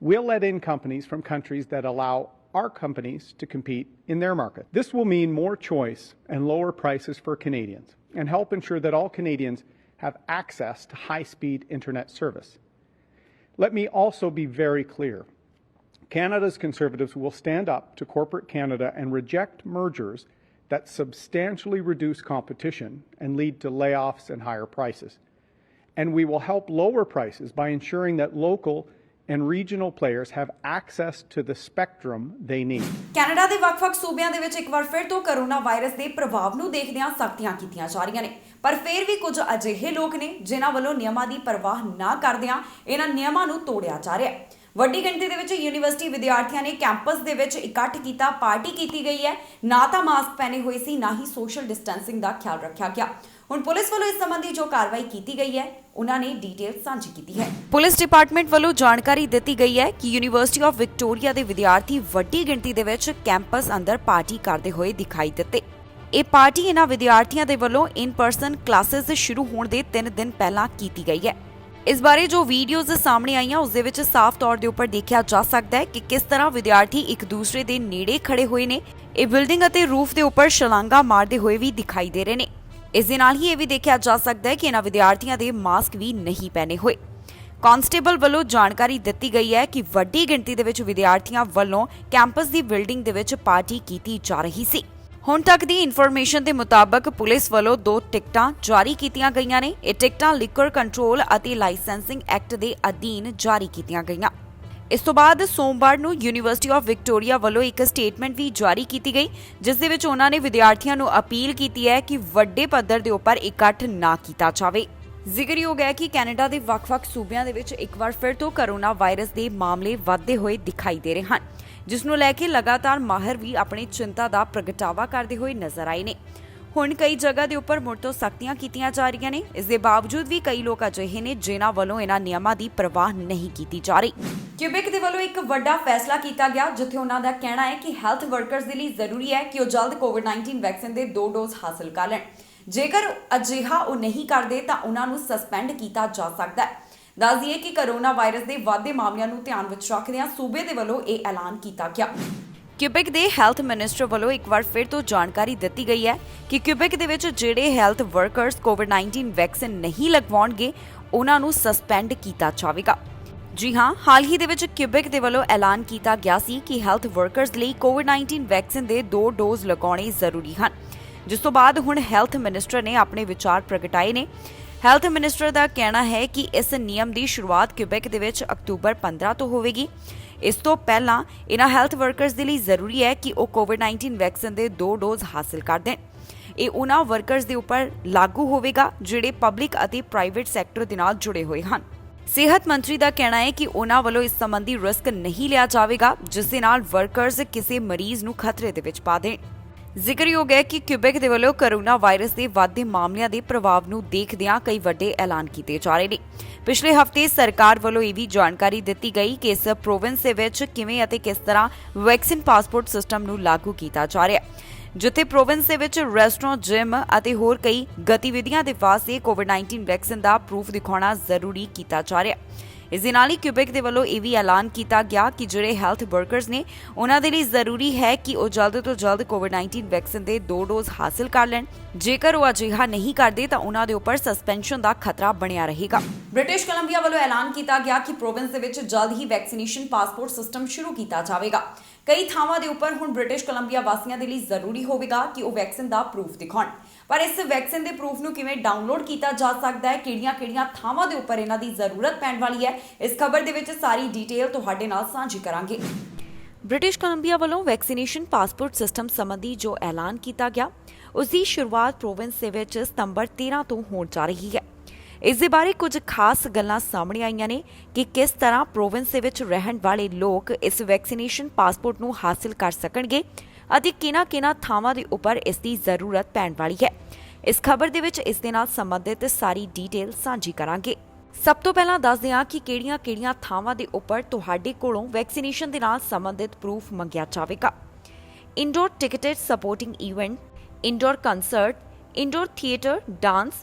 We'll let in companies from countries that allow our companies to compete in their market. This will mean more choice and lower prices for Canadians and help ensure that all Canadians have access to high-speed internet service. Let me also be very clear. Canada's Conservatives will stand up to corporate Canada and reject mergers that substantially reduce competition and lead to layoffs and higher prices. And we will help lower prices by ensuring that local and regional players have access to the spectrum they need. Canada ਦੇ ਵੱਖ-ਵੱਖ ਸੂਬਿਆਂ ਦੇ ਵਿੱਚ ਇੱਕ ਵਾਰ ਫਿਰ ਤੋਂ ਕਰੋਨਾ ਵਾਇਰਸ ਦੇ ਪ੍ਰਭਾਵ ਨੂੰ ਦੇਖਦਿਆਂ ਸਖਤੀਆਂ ਕੀਤੀਆਂ ਜਾ ਰਹੀਆਂ ਨੇ, ਪਰ ਫਿਰ ਵੀ ਕੁਝ ਅਜਿਹੇ ਲੋਕ ਨੇ ਜਿਨ੍ਹਾਂ ਵੱਲੋਂ ਨਿਯਮਾਂ ਦੀ ਪਰਵਾਹ ਨਾ ਕਰਦਿਆਂ ਇਹਨਾਂ ਨਿਯਮਾਂ ਨੂੰ ਤੋੜਿਆ ਜਾ ਰਿਹਾ ਹੈ। ਵੱਡੀ ਗਿਣਤੀ ਦੇ ਵਿੱਚ ਯੂਨੀਵਰਸਿਟੀ ਵਿਦਿਆਰਥੀਆਂ ਨੇ ਕੈਂਪਸ ਦੇ ਵਿੱਚ ਇਕੱਠ ਕੀਤਾ, ਪਾਰਟੀ ਕੀਤੀ ਗਈ ਹੈ। ਨਾ ਤਾਂ ਮਾਸਕ ਪਹਿਨੇ ਹੋਏ ਸੀ, ਨਾ ਹੀ ਸੋਸ਼ਲ ਡਿਸਟੈਂਸਿੰਗ ਦਾ ਖਿਆਲ ਰੱਖਿਆ ਗਿਆ। ਹੁਣ ਪੁਲਿਸ ਵੱਲੋਂ ਇਸ ਸੰਬੰਧੀ ਜੋ ਕਾਰਵਾਈ ਕੀਤੀ ਗਈ ਹੈ, ਉਹਨਾਂ ਨੇ ਡਿਟੇਲ ਸਾਂਝੀ ਕੀਤੀ ਹੈ। ਪੁਲਿਸ ਡਿਪਾਰਟਮੈਂਟ ਵੱਲੋਂ ਜਾਣਕਾਰੀ ਦਿੱਤੀ ਗਈ ਹੈ ਕਿ ਯੂਨੀਵਰਸਿਟੀ ਆਫ ਵਿਕਟੋਰੀਆ ਦੇ ਵਿਦਿਆਰਥੀ ਵੱਡੀ ਗਿਣਤੀ ਦੇ ਵਿੱਚ ਕੈਂਪਸ ਅੰਦਰ ਪਾਰਟੀ ਕਰਦੇ ਹੋਏ ਦਿਖਾਈ ਦਿੱਤੇ। ਇਹ ਪਾਰਟੀ ਇਹਨਾਂ ਵਿਦਿਆਰਥੀਆਂ ਦੇ ਵੱਲੋਂ ਇਨ ਪਰਸਨ ਕਲਾਸਿਸ ਸ਼ੁਰੂ ਹੋਣ ਦੇ 3 ਦਿਨ ਪਹਿਲਾਂ ਕੀਤੀ ਗਈ ਹੈ। ਇਸ ਬਾਰੇ ਜੋ ਵੀਡੀਓਜ਼ ਸਾਹਮਣੇ ਆਈਆਂ ਉਸ ਦੇ ਵਿੱਚ ਸਾਫ਼ ਤੌਰ ਦੇ ਉੱਪਰ ਦੇਖਿਆ ਜਾ ਸਕਦਾ ਹੈ ਕਿ ਕਿਸ ਤਰ੍ਹਾਂ ਵਿਦਿਆਰਥੀ ਇੱਕ ਦੂਸਰੇ ਦੇ ਨੇੜੇ ਖੜੇ ਹੋਏ ਨੇ। ਇਹ ਬਿਲਡਿੰਗ ਅਤੇ ਰੂਫ ਦੇ ਉੱਪਰ ਛਲਾਂਗਾ ਮਾਰਦੇ ਹੋਏ ਵੀ ਦਿਖਾਈ ਦੇ ਰਹੇ ਨੇ। ਇਸ ਦੇ ਨਾਲ ਹੀ ਇਹ ਵੀ ਦੇਖਿਆ ਜਾ ਸਕਦਾ ਹੈ ਕਿ ਇਹਨਾਂ ਵਿਦਿਆਰਥੀਆਂ ਦੇ ਮਾਸਕ ਵੀ ਨਹੀਂ ਪਹਿਨੇ ਹੋਏ। ਕਾਂਸਟੇਬਲ ਵੱਲੋਂ ਜਾਣਕਾਰੀ ਦਿੱਤੀ ਗਈ ਹੈ ਕਿ ਵੱਡੀ ਗਿਣਤੀ ਦੇ ਵਿੱਚ ਵਿਦਿਆਰਥੀਆਂ ਵੱਲੋਂ ਕੈਂਪਸ ਦੀ ਬਿਲਡਿੰਗ ਦੇ ਵਿੱਚ ਪਾਰਟੀ ਕੀਤੀ ਜਾ ਰਹੀ ਸੀ। ਹੁਣ ਤੱਕ ਦੀ ਇਨਫੋਰਮੇਸ਼ਨ ਦੇ ਮੁਤਾਬਕ ਪੁਲਿਸ ਵੱਲੋਂ 2 ਟਿਕਟਾਂ ਜਾਰੀ ਕੀਤੀਆਂ ਗਈਆਂ ਨੇ। ਇਹ ਟਿਕਟਾਂ ਲਿਕਰ ਕੰਟਰੋਲ ਅਤੇ ਲਾਇਸੈਂਸਿੰਗ ਐਕਟ ਦੇ ਅਧੀਨ ਜਾਰੀ ਕੀਤੀਆਂ ਗਈਆਂ। ਇਸ ਤੋਂ ਬਾਅਦ ਸੋਮਵਾਰ ਨੂੰ ਯੂਨੀਵਰਸਿਟੀ ਆਫ ਵਿਕਟੋਰੀਆ ਵੱਲੋਂ ਇੱਕ ਸਟੇਟਮੈਂਟ ਵੀ ਜਾਰੀ ਕੀਤੀ ਗਈ, ਜਿਸ ਦੇ ਵਿੱਚ ਉਹਨਾਂ ਨੇ ਵਿਦਿਆਰਥੀਆਂ ਨੂੰ ਅਪੀਲ ਕੀਤੀ ਹੈ ਕਿ ਵੱਡੇ ਪੱਧਰ ਦੇ ਉੱਪਰ ਇਕੱਠ ਨਾ ਕੀਤਾ ਜਾਵੇ। ਜ਼ਿਕਰਯੋਗ ਹੈ ਕਿ ਕੈਨੇਡਾ ਦੇ ਵੱਖ-ਵੱਖ ਸੂਬਿਆਂ ਦੇ ਵਿੱਚ ਇੱਕ ਵਾਰ ਫਿਰ ਤੋਂ ਕਰੋਨਾ ਵਾਇਰਸ ਦੇ ਮਾਮਲੇ ਵਧਦੇ ਹੋਏ ਦਿਖਾਈ ਦੇ ਰਹੇ ਹਨ, ਜਿਸ ਨੂੰ ਲੈ ਕੇ ਲਗਾਤਾਰ ਮਾਹਿਰ ਵੀ ਆਪਣੀ ਚਿੰਤਾ ਦਾ ਪ੍ਰਗਟਾਵਾ ਕਰਦੇ ਹੋਏ ਨਜ਼ਰ ਆਏ ਨੇ। ਹੁਣ ਕਈ ਜਗ੍ਹਾ ਦੇ ਉੱਪਰ ਮੁੜ ਤੋਂ ਸਖਤੀਆਂ ਕੀਤੀਆਂ ਜਾ ਰਹੀਆਂ ਨੇ। ਇਸ ਦੇ ਬਾਵਜੂਦ ਵੀ ਕਈ ਲੋਕ ਅਜਿਹੇ ਨੇ ਜਿਨ੍ਹਾਂ ਵੱਲੋਂ ਇਹਨਾਂ ਨਿਯਮਾਂ ਦੀ ਪਰਵਾਹ ਨਹੀਂ ਕੀਤੀ ਜਾ ਰਹੀ। ਕਿਊਬੈਕ ਦੇ ਵੱਲੋਂ ਇੱਕ ਵੱਡਾ ਫੈਸਲਾ ਕੀਤਾ ਗਿਆ, ਜਿੱਥੇ ਉਹਨਾਂ ਦਾ ਕਹਿਣਾ ਹੈ ਕਿ ਹੈਲਥ ਵਰਕਰਸ ਦੇ ਲਈ ਜ਼ਰੂਰੀ ਹੈ ਕਿ ਉਹ ਜਲਦ ਕੋਵਿਡ-19 ਵੈਕਸੀਨ ਦੇ 2 ਡੋਜ਼ ਹਾਸਲ ਕਰ ਲੈਣ। ਜੇਕਰ ਅਜਿਹਾ ਉਹ ਨਹੀਂ ਕਰਦੇ ਤਾਂ ਉਹਨਾਂ ਨੂੰ ਸਸਪੈਂਡ ਕੀਤਾ ਜਾ ਸਕਦਾ ਹੈ। ਦੱਸ ਦਈਏ ਕਿ ਕਰੋਨਾ ਵਾਇਰਸ ਦੇ ਵਧਦੇ ਮਾਮਲਿਆਂ ਨੂੰ ਧਿਆਨ ਵਿੱਚ ਰੱਖਦਿਆਂ ਸੂਬੇ ਦੇ ਵੱਲੋਂ ਇਹ ਐਲਾਨ ਕੀਤਾ ਗਿਆ। ਕਿਊਬੈਕ ਦੇ ਹੈਲਥ ਮਿਨਿਸਟਰ ਵੱਲੋਂ ਇੱਕ ਵਾਰ ਫਿਰ ਤੋਂ ਜਾਣਕਾਰੀ ਦਿੱਤੀ ਗਈ ਹੈ ਕਿ ਕਿਊਬੈਕ ਦੇ ਵਿੱਚ ਜਿਹੜੇ ਹੈਲਥ ਵਰਕਰਸ ਕੋਵਿਡ-19 ਵੈਕਸੀਨ ਨਹੀਂ ਲਗਵਾਉਣਗੇ ਉਹਨਾਂ ਨੂੰ ਸਸਪੈਂਡ ਕੀਤਾ ਜਾਵੇਗਾ। ਜੀ ਹਾਂ, ਹਾਲ ਹੀ ਦੇ ਵਿੱਚ ਕਿਊਬੈਕ ਦੇ ਵੱਲੋਂ ਐਲਾਨ ਕੀਤਾ ਗਿਆ ਸੀ ਕਿ ਹੈਲਥ ਵਰਕਰਸ ਲਈ ਕੋਵਿਡ-19 ਵੈਕਸੀਨ ਦੇ 2 ਡੋਜ਼ ਲਗਾਉਣੇ ਜ਼ਰੂਰੀ ਹਨ, ਜਿਸ ਤੋਂ ਬਾਅਦ ਹੁਣ ਹੈਲਥ ਮਿਨਿਸਟਰ ਨੇ ਆਪਣੇ ਵਿਚਾਰ ਪ੍ਰਗਟਾਏ ਨੇ। ਹੈਲਥ ਮਿਨਿਸਟਰ ਦਾ ਕਹਿਣਾ ਹੈ ਕਿ ਇਸ ਨਿਯਮ ਦੀ ਸ਼ੁਰੂਆਤ ਕਿਊਬੈਕ ਦੇ ਵਿੱਚ ਅਕਤੂਬਰ 15 ਤੋਂ ਹੋਵੇਗੀ। ਇਸ ਤੋਂ ਪਹਿਲਾਂ ਇਹਨਾਂ ਹੈਲਥ ਵਰਕਰਸ ਦੇ ਲਈ ਜ਼ਰੂਰੀ ਹੈ ਕਿ ਉਹ ਕੋਵਿਡ-19 ਵੈਕਸੀਨ ਦੇ 2 ਡੋਜ਼ ਹਾਸਲ ਕਰ ਦੇਣ। ਇਹ ਉਹਨਾਂ ਵਰਕਰਸ ਦੇ ਉੱਪਰ ਲਾਗੂ ਹੋਵੇਗਾ ਜਿਹੜੇ ਪਬਲਿਕ ਅਤੇ ਪ੍ਰਾਈਵੇਟ ਸੈਕਟਰ ਦੇ ਨਾਲ ਜੁੜੇ ਹੋਏ ਹਨ। ਸਿਹਤ ਮੰਤਰੀ ਦਾ ਕਹਿਣਾ ਹੈ ਕਿ ਉਹਨਾਂ ਵੱਲੋਂ ਇਸ ਸੰਬੰਧੀ ਰਿਸਕ ਨਹੀਂ ਲਿਆ ਜਾਵੇਗਾ ਜਿਸ ਦੇ ਨਾਲ ਵਰਕਰਸ ਕਿਸੇ ਮਰੀਜ਼ ਨੂੰ ਖਤਰੇ ਦੇ ਵਿੱਚ ਪਾ ਦੇਣ। ਜ਼ਿਕਰਯੋਗ ਹੈ ਕਿ ਕਿਊਬੈਕ ਦੇ ਵੱਲੋਂ ਕੋਰੋਨਾ ਵਾਇਰਸ ਦੇ ਵੱਧਦੇ ਮਾਮਲਿਆਂ ਦੇ ਪ੍ਰਭਾਵ ਨੂੰ ਦੇਖਦਿਆਂ ਕਈ ਵੱਡੇ ਐਲਾਨ ਕੀਤੇ ਜਾ ਰਹੇ ਨੇ। ਪਿਛਲੇ ਹਫ਼ਤੇ ਸਰਕਾਰ ਵੱਲੋਂ ਇਹ ਵੀ ਜਾਣਕਾਰੀ ਦਿੱਤੀ ਗਈ ਕਿ ਇਸ ਪ੍ਰੋਵਿੰਸ ਦੇ ਵਿੱਚ ਕਿਵੇਂ ਅਤੇ ਕਿਸ ਤਰ੍ਹਾਂ ਵੈਕਸੀਨ ਪਾਸਪੋਰਟ ਸਿਸਟਮ ਨੂੰ ਲਾਗੂ ਕੀਤਾ ਜਾ ਰਿਹਾ ਹੈ, ਜਿੱਥੇ ਪ੍ਰੋਵਿੰਸ ਦੇ ਵਿੱਚ ਰੈਸਟੋਰੈਂਟ, ਜਿਮ ਅਤੇ ਹੋਰ ਕਈ ਗਤੀਵਿਧੀਆਂ ਦੇ ਵਾਸਤੇ ਕੋਵਿਡ-19 ਵੈਕਸੀਨ ਦਾ ਪ੍ਰੂਫ ਦਿਖਾਉਣਾ ਜ਼ਰੂਰੀ ਕੀਤਾ ਜਾ ਰਿਹਾ ਹੈ। ਇਸ ਦੇ ਨਾਲ ਹੀ ਕਿਊਬੈਕ ਦੇ ਵੱਲੋਂ ਇਹ ਵੀ ਐਲਾਨ ਕੀਤਾ ਗਿਆ ਕਿ ਜਿਹੜੇ ਹੈਲਥ ਵਰਕਰਸ ਨੇ ਉਹਨਾਂ ਦੇ ਲਈ ਜ਼ਰੂਰੀ ਹੈ ਕਿ ਉਹ ਜਲਦ ਤੋਂ ਜਲਦ ਕੋਵਿਡ-19 ਵੈਕਸੀਨ ਦੇ 2 ਡੋਜ਼ ਹਾਸਲ ਕਰ ਲੈਣ। ਜੇਕਰ ਉਹ ਅਜਿਹਾ ਨਹੀਂ ਕਰਦੇ ਤਾਂ ਉਹਨਾਂ ਦੇ ਉੱਪਰ ਸਸਪੈਂਸ਼ਨ ਦਾ ਖਤਰਾ ਬਣਿਆ ਰਹੇਗਾ। ਬ੍ਰਿਟਿਸ਼ ਕੋਲੰਬੀਆ ਵੱਲੋਂ ਐਲਾਨ ਕੀਤਾ ਗਿਆ ਕਿ ਪ੍ਰੋਵਿੰਸ ਦੇ ਵਿੱਚ ਜਲਦ ਹੀ ਵੈਕਸੀਨੇਸ਼ਨ ਪਾਸਪੋਰਟ ਸਿਸਟਮ ਸ਼ੁਰੂ ਕੀਤਾ ਜਾਵੇਗਾ। ਕਈ ਥਾਵਾਂ ਦੇ ਉੱਪਰ ਹੁਣ ਬ੍ਰਿਟਿਸ਼ ਕੋਲੰਬੀਆ ਵਾਸੀਆਂ ਦੇ ਲਈ ਜ਼ਰੂਰੀ ਹੋਵੇਗਾ ਕਿ ਉਹ ਵੈਕਸੀਨ ਦਾ ਪ੍ਰੂਫ ਦਿਖਾਉਣ। ਪਰ ਇਸ ਵੈਕਸੀਨ ਦੇ ਪ੍ਰੂਫ ਨੂੰ ਕਿਵੇਂ ਡਾਊਨਲੋਡ ਕੀਤਾ ਜਾ ਸਕਦਾ ਹੈ, ਕਿਹੜੀਆਂ-ਕਿਹੜੀਆਂ ਥਾਵਾਂ ਦੇ ਉੱਪਰ ਇਹਨਾਂ ਦੀ ਜ਼ਰੂਰਤ ਪੈਣ ਵਾਲੀ ਹੈ, ਇਸ ਖਬਰ ਦੇ ਵਿੱਚ ਸਾਰੀ ਡਿਟੇਲ ਤੁਹਾਡੇ ਨਾਲ ਸਾਂਝੀ ਕਰਾਂਗੇ। ਬ੍ਰਿਟਿਸ਼ ਕੋਲੰਬੀਆ ਵੱਲੋਂ ਵੈਕਸੀਨੇਸ਼ਨ ਪਾਸਪੋਰਟ ਸਿਸਟਮ ਸੰਬੰਧੀ ਜੋ ਐਲਾਨ ਕੀਤਾ ਗਿਆ, ਉਸ ਦੀ ਸ਼ੁਰੂਆਤ ਪ੍ਰੋਵਿੰਸ ਦੇ ਵਿੱਚ ਸਤੰਬਰ 13 ਤੋਂ ਹੋਣ ਜਾ ਰਹੀ ਹੈ। ਇਸ ਦੇ ਬਾਰੇ ਕੁਝ ਖਾਸ ਗੱਲਾਂ ਸਾਹਮਣੇ ਆਈਆਂ ਨੇ ਕਿ ਕਿਸ ਤਰ੍ਹਾਂ ਪ੍ਰੋਵਿੰਸ ਦੇ ਵਿੱਚ ਰਹਿਣ ਵਾਲੇ ਲੋਕ ਇਸ ਵੈਕਸੀਨੇਸ਼ਨ ਪਾਸਪੋਰਟ ਨੂੰ ਹਾਸਲ ਕਰ ਸਕਣਗੇ ਅਤੇ ਕਿਹਨਾਂ ਥਾਵਾਂ ਦੇ ਉੱਪਰ ਇਸ ਦੀ ਜ਼ਰੂਰਤ ਪੈਣ ਵਾਲੀ ਹੈ। ਇਸ ਖਬਰ ਦੇ ਵਿੱਚ ਇਸ ਦੇ ਨਾਲ ਸੰਬੰਧਿਤ ਸਾਰੀ ਡਿਟੇਲ ਸਾਂਝੀ ਕਰਾਂਗੇ। ਸਭ ਤੋਂ ਪਹਿਲਾਂ ਦੱਸਦੇ ਹਾਂ ਕਿ ਕਿਹੜੀਆਂ ਥਾਵਾਂ ਦੇ ਉੱਪਰ ਤੁਹਾਡੇ ਕੋਲੋਂ ਵੈਕਸੀਨੇਸ਼ਨ ਦੇ ਨਾਲ ਸੰਬੰਧਿਤ ਪ੍ਰੂਫ ਮੰਗਿਆ ਜਾਵੇਗਾ। Indoor ticketed sporting event, indoor concert, indoor theatre, dance,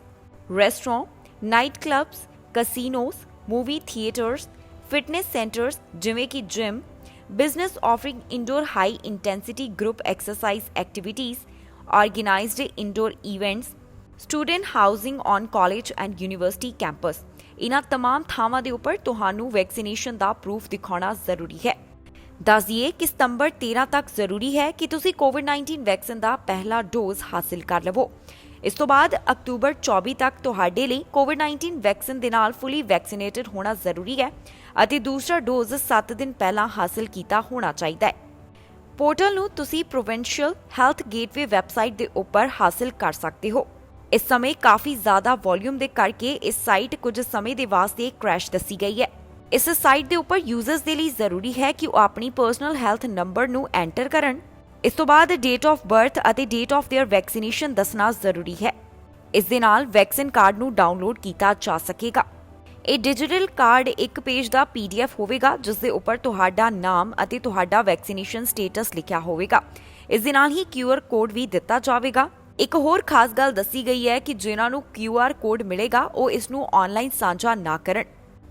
restaurant, night clubs, casinos, movie theatres, fitness centres ਜਿਵੇਂ ਕਿ gym, business offering indoor high intensity group exercise activities, organized indoor events, student housing on college and university campus। ਇਨ੍ਹਾਂ तमाम ਥਾਵਾਂ ਦੇ ਉੱਪਰ ਤੁਹਾਨੂੰ ਵੈਕਸੀਨੇਸ਼ਨ ਦਾ ਪ੍ਰੂਫ ਦਿਖਾਉਣਾ ਜ਼ਰੂਰੀ ਹੈ। ਦੱਸ ਦਈਏ ਕਿ ਸਤੰਬਰ 13 ਤੱਕ ਜ਼ਰੂਰੀ ਹੈ ਕਿ ਤੁਸੀਂ ਕੋਵਿਡ-19 ਵੈਕਸੀਨ ਦਾ ਪਹਿਲਾ ਡੋਜ਼ ਹਾਸਲ ਕਰ ਲਵੋ। ਇਸ ਤੋਂ ਬਾਅਦ ਅਕਤੂਬਰ 24 ਤੱਕ ਤੁਹਾਡੇ ਲਈ ਕੋਵਿਡ-19 ਵੈਕਸੀਨ ਦੇ ਨਾਲ ਫੁੱਲੀ ਵੈਕਸੀਨੇਟਡ ਹੋਣਾ ਜ਼ਰੂਰੀ ਹੈ ਅਤੇ ਦੂਸਰਾ ਡੋਜ਼ 7 ਦਿਨ ਪਹਿਲਾਂ ਹਾਸਲ ਕੀਤਾ ਹੋਣਾ ਚਾਹੀਦਾ ਹੈ। ਪੋਰਟਲ ਨੂੰ ਤੁਸੀਂ ਪ੍ਰੋਵਿੰਸ਼ੀਅਲ ਹੈਲਥ ਗੇਟਵੇ ਵੈਬਸਾਈਟ ਦੇ ਉੱਪਰ ਹਾਸਲ ਕਰ ਸਕਦੇ ਹੋ। ਇਸ ਸਮੇਂ ਕਾਫੀ ਜ਼ਿਆਦਾ ਵੋਲਿਊਮ ਦੇ ਕਰਕੇ ਇਸ ਸਾਈਟ ਕੁਝ ਸਮੇਂ ਦੇ ਵਾਸਤੇ ਕ੍ਰੈਸ਼ ਦੱਸੀ ਗਈ ਹੈ। ਇਸ ਸਾਈਟ ਦੇ ਉੱਪਰ ਯੂਜ਼ਰਸ ਦੇ ਲਈ ਜ਼ਰੂਰੀ ਹੈ ਕਿ ਉਹ ਆਪਣੀ ਪਰਸਨਲ ਹੈਲਥ ਨੰਬਰ ਨੂੰ ਐਂਟਰ ਕਰਨ। ਇਸ ਤੋਂ ਬਾਅਦ ਡੇਟ ਆਫ ਬਰਥ ਅਤੇ ਡੇਟ ਆਫ देयर ਵੈਕਸੀਨੇਸ਼ਨ ਦੱਸਣਾ ਜ਼ਰੂਰੀ ਹੈ। ਇਸ ਦੇ ਨਾਲ ਵੈਕਸੀਨ ਕਾਰਡ ਨੂੰ ਡਾਊਨਲੋਡ ਕੀਤਾ ਜਾ ਸਕੇਗਾ। ਇਹ ਡਿਜੀਟਲ ਕਾਰਡ ਇੱਕ ਪੇਜ ਦਾ PDF ਹੋਵੇਗਾ ਜਿਸ ਦੇ ਉੱਪਰ ਤੁਹਾਡਾ ਨਾਮ ਅਤੇ ਤੁਹਾਡਾ ਵੈਕਸੀਨੇਸ਼ਨ ਸਟੇਟਸ ਲਿਖਿਆ ਹੋਵੇਗਾ। ਇਸ ਦੇ ਨਾਲ ਹੀ QR ਕੋਡ ਵੀ ਦਿੱਤਾ ਜਾਵੇਗਾ। ਇੱਕ ਹੋਰ ਖਾਸ ਗੱਲ ਦੱਸੀ ਗਈ ਹੈ ਕਿ ਜਿਨ੍ਹਾਂ ਨੂੰ QR ਕੋਡ ਮਿਲੇਗਾ ਉਹ ਇਸ ਨੂੰ ਆਨਲਾਈਨ ਸਾਂਝਾ ਨਾ ਕਰਨ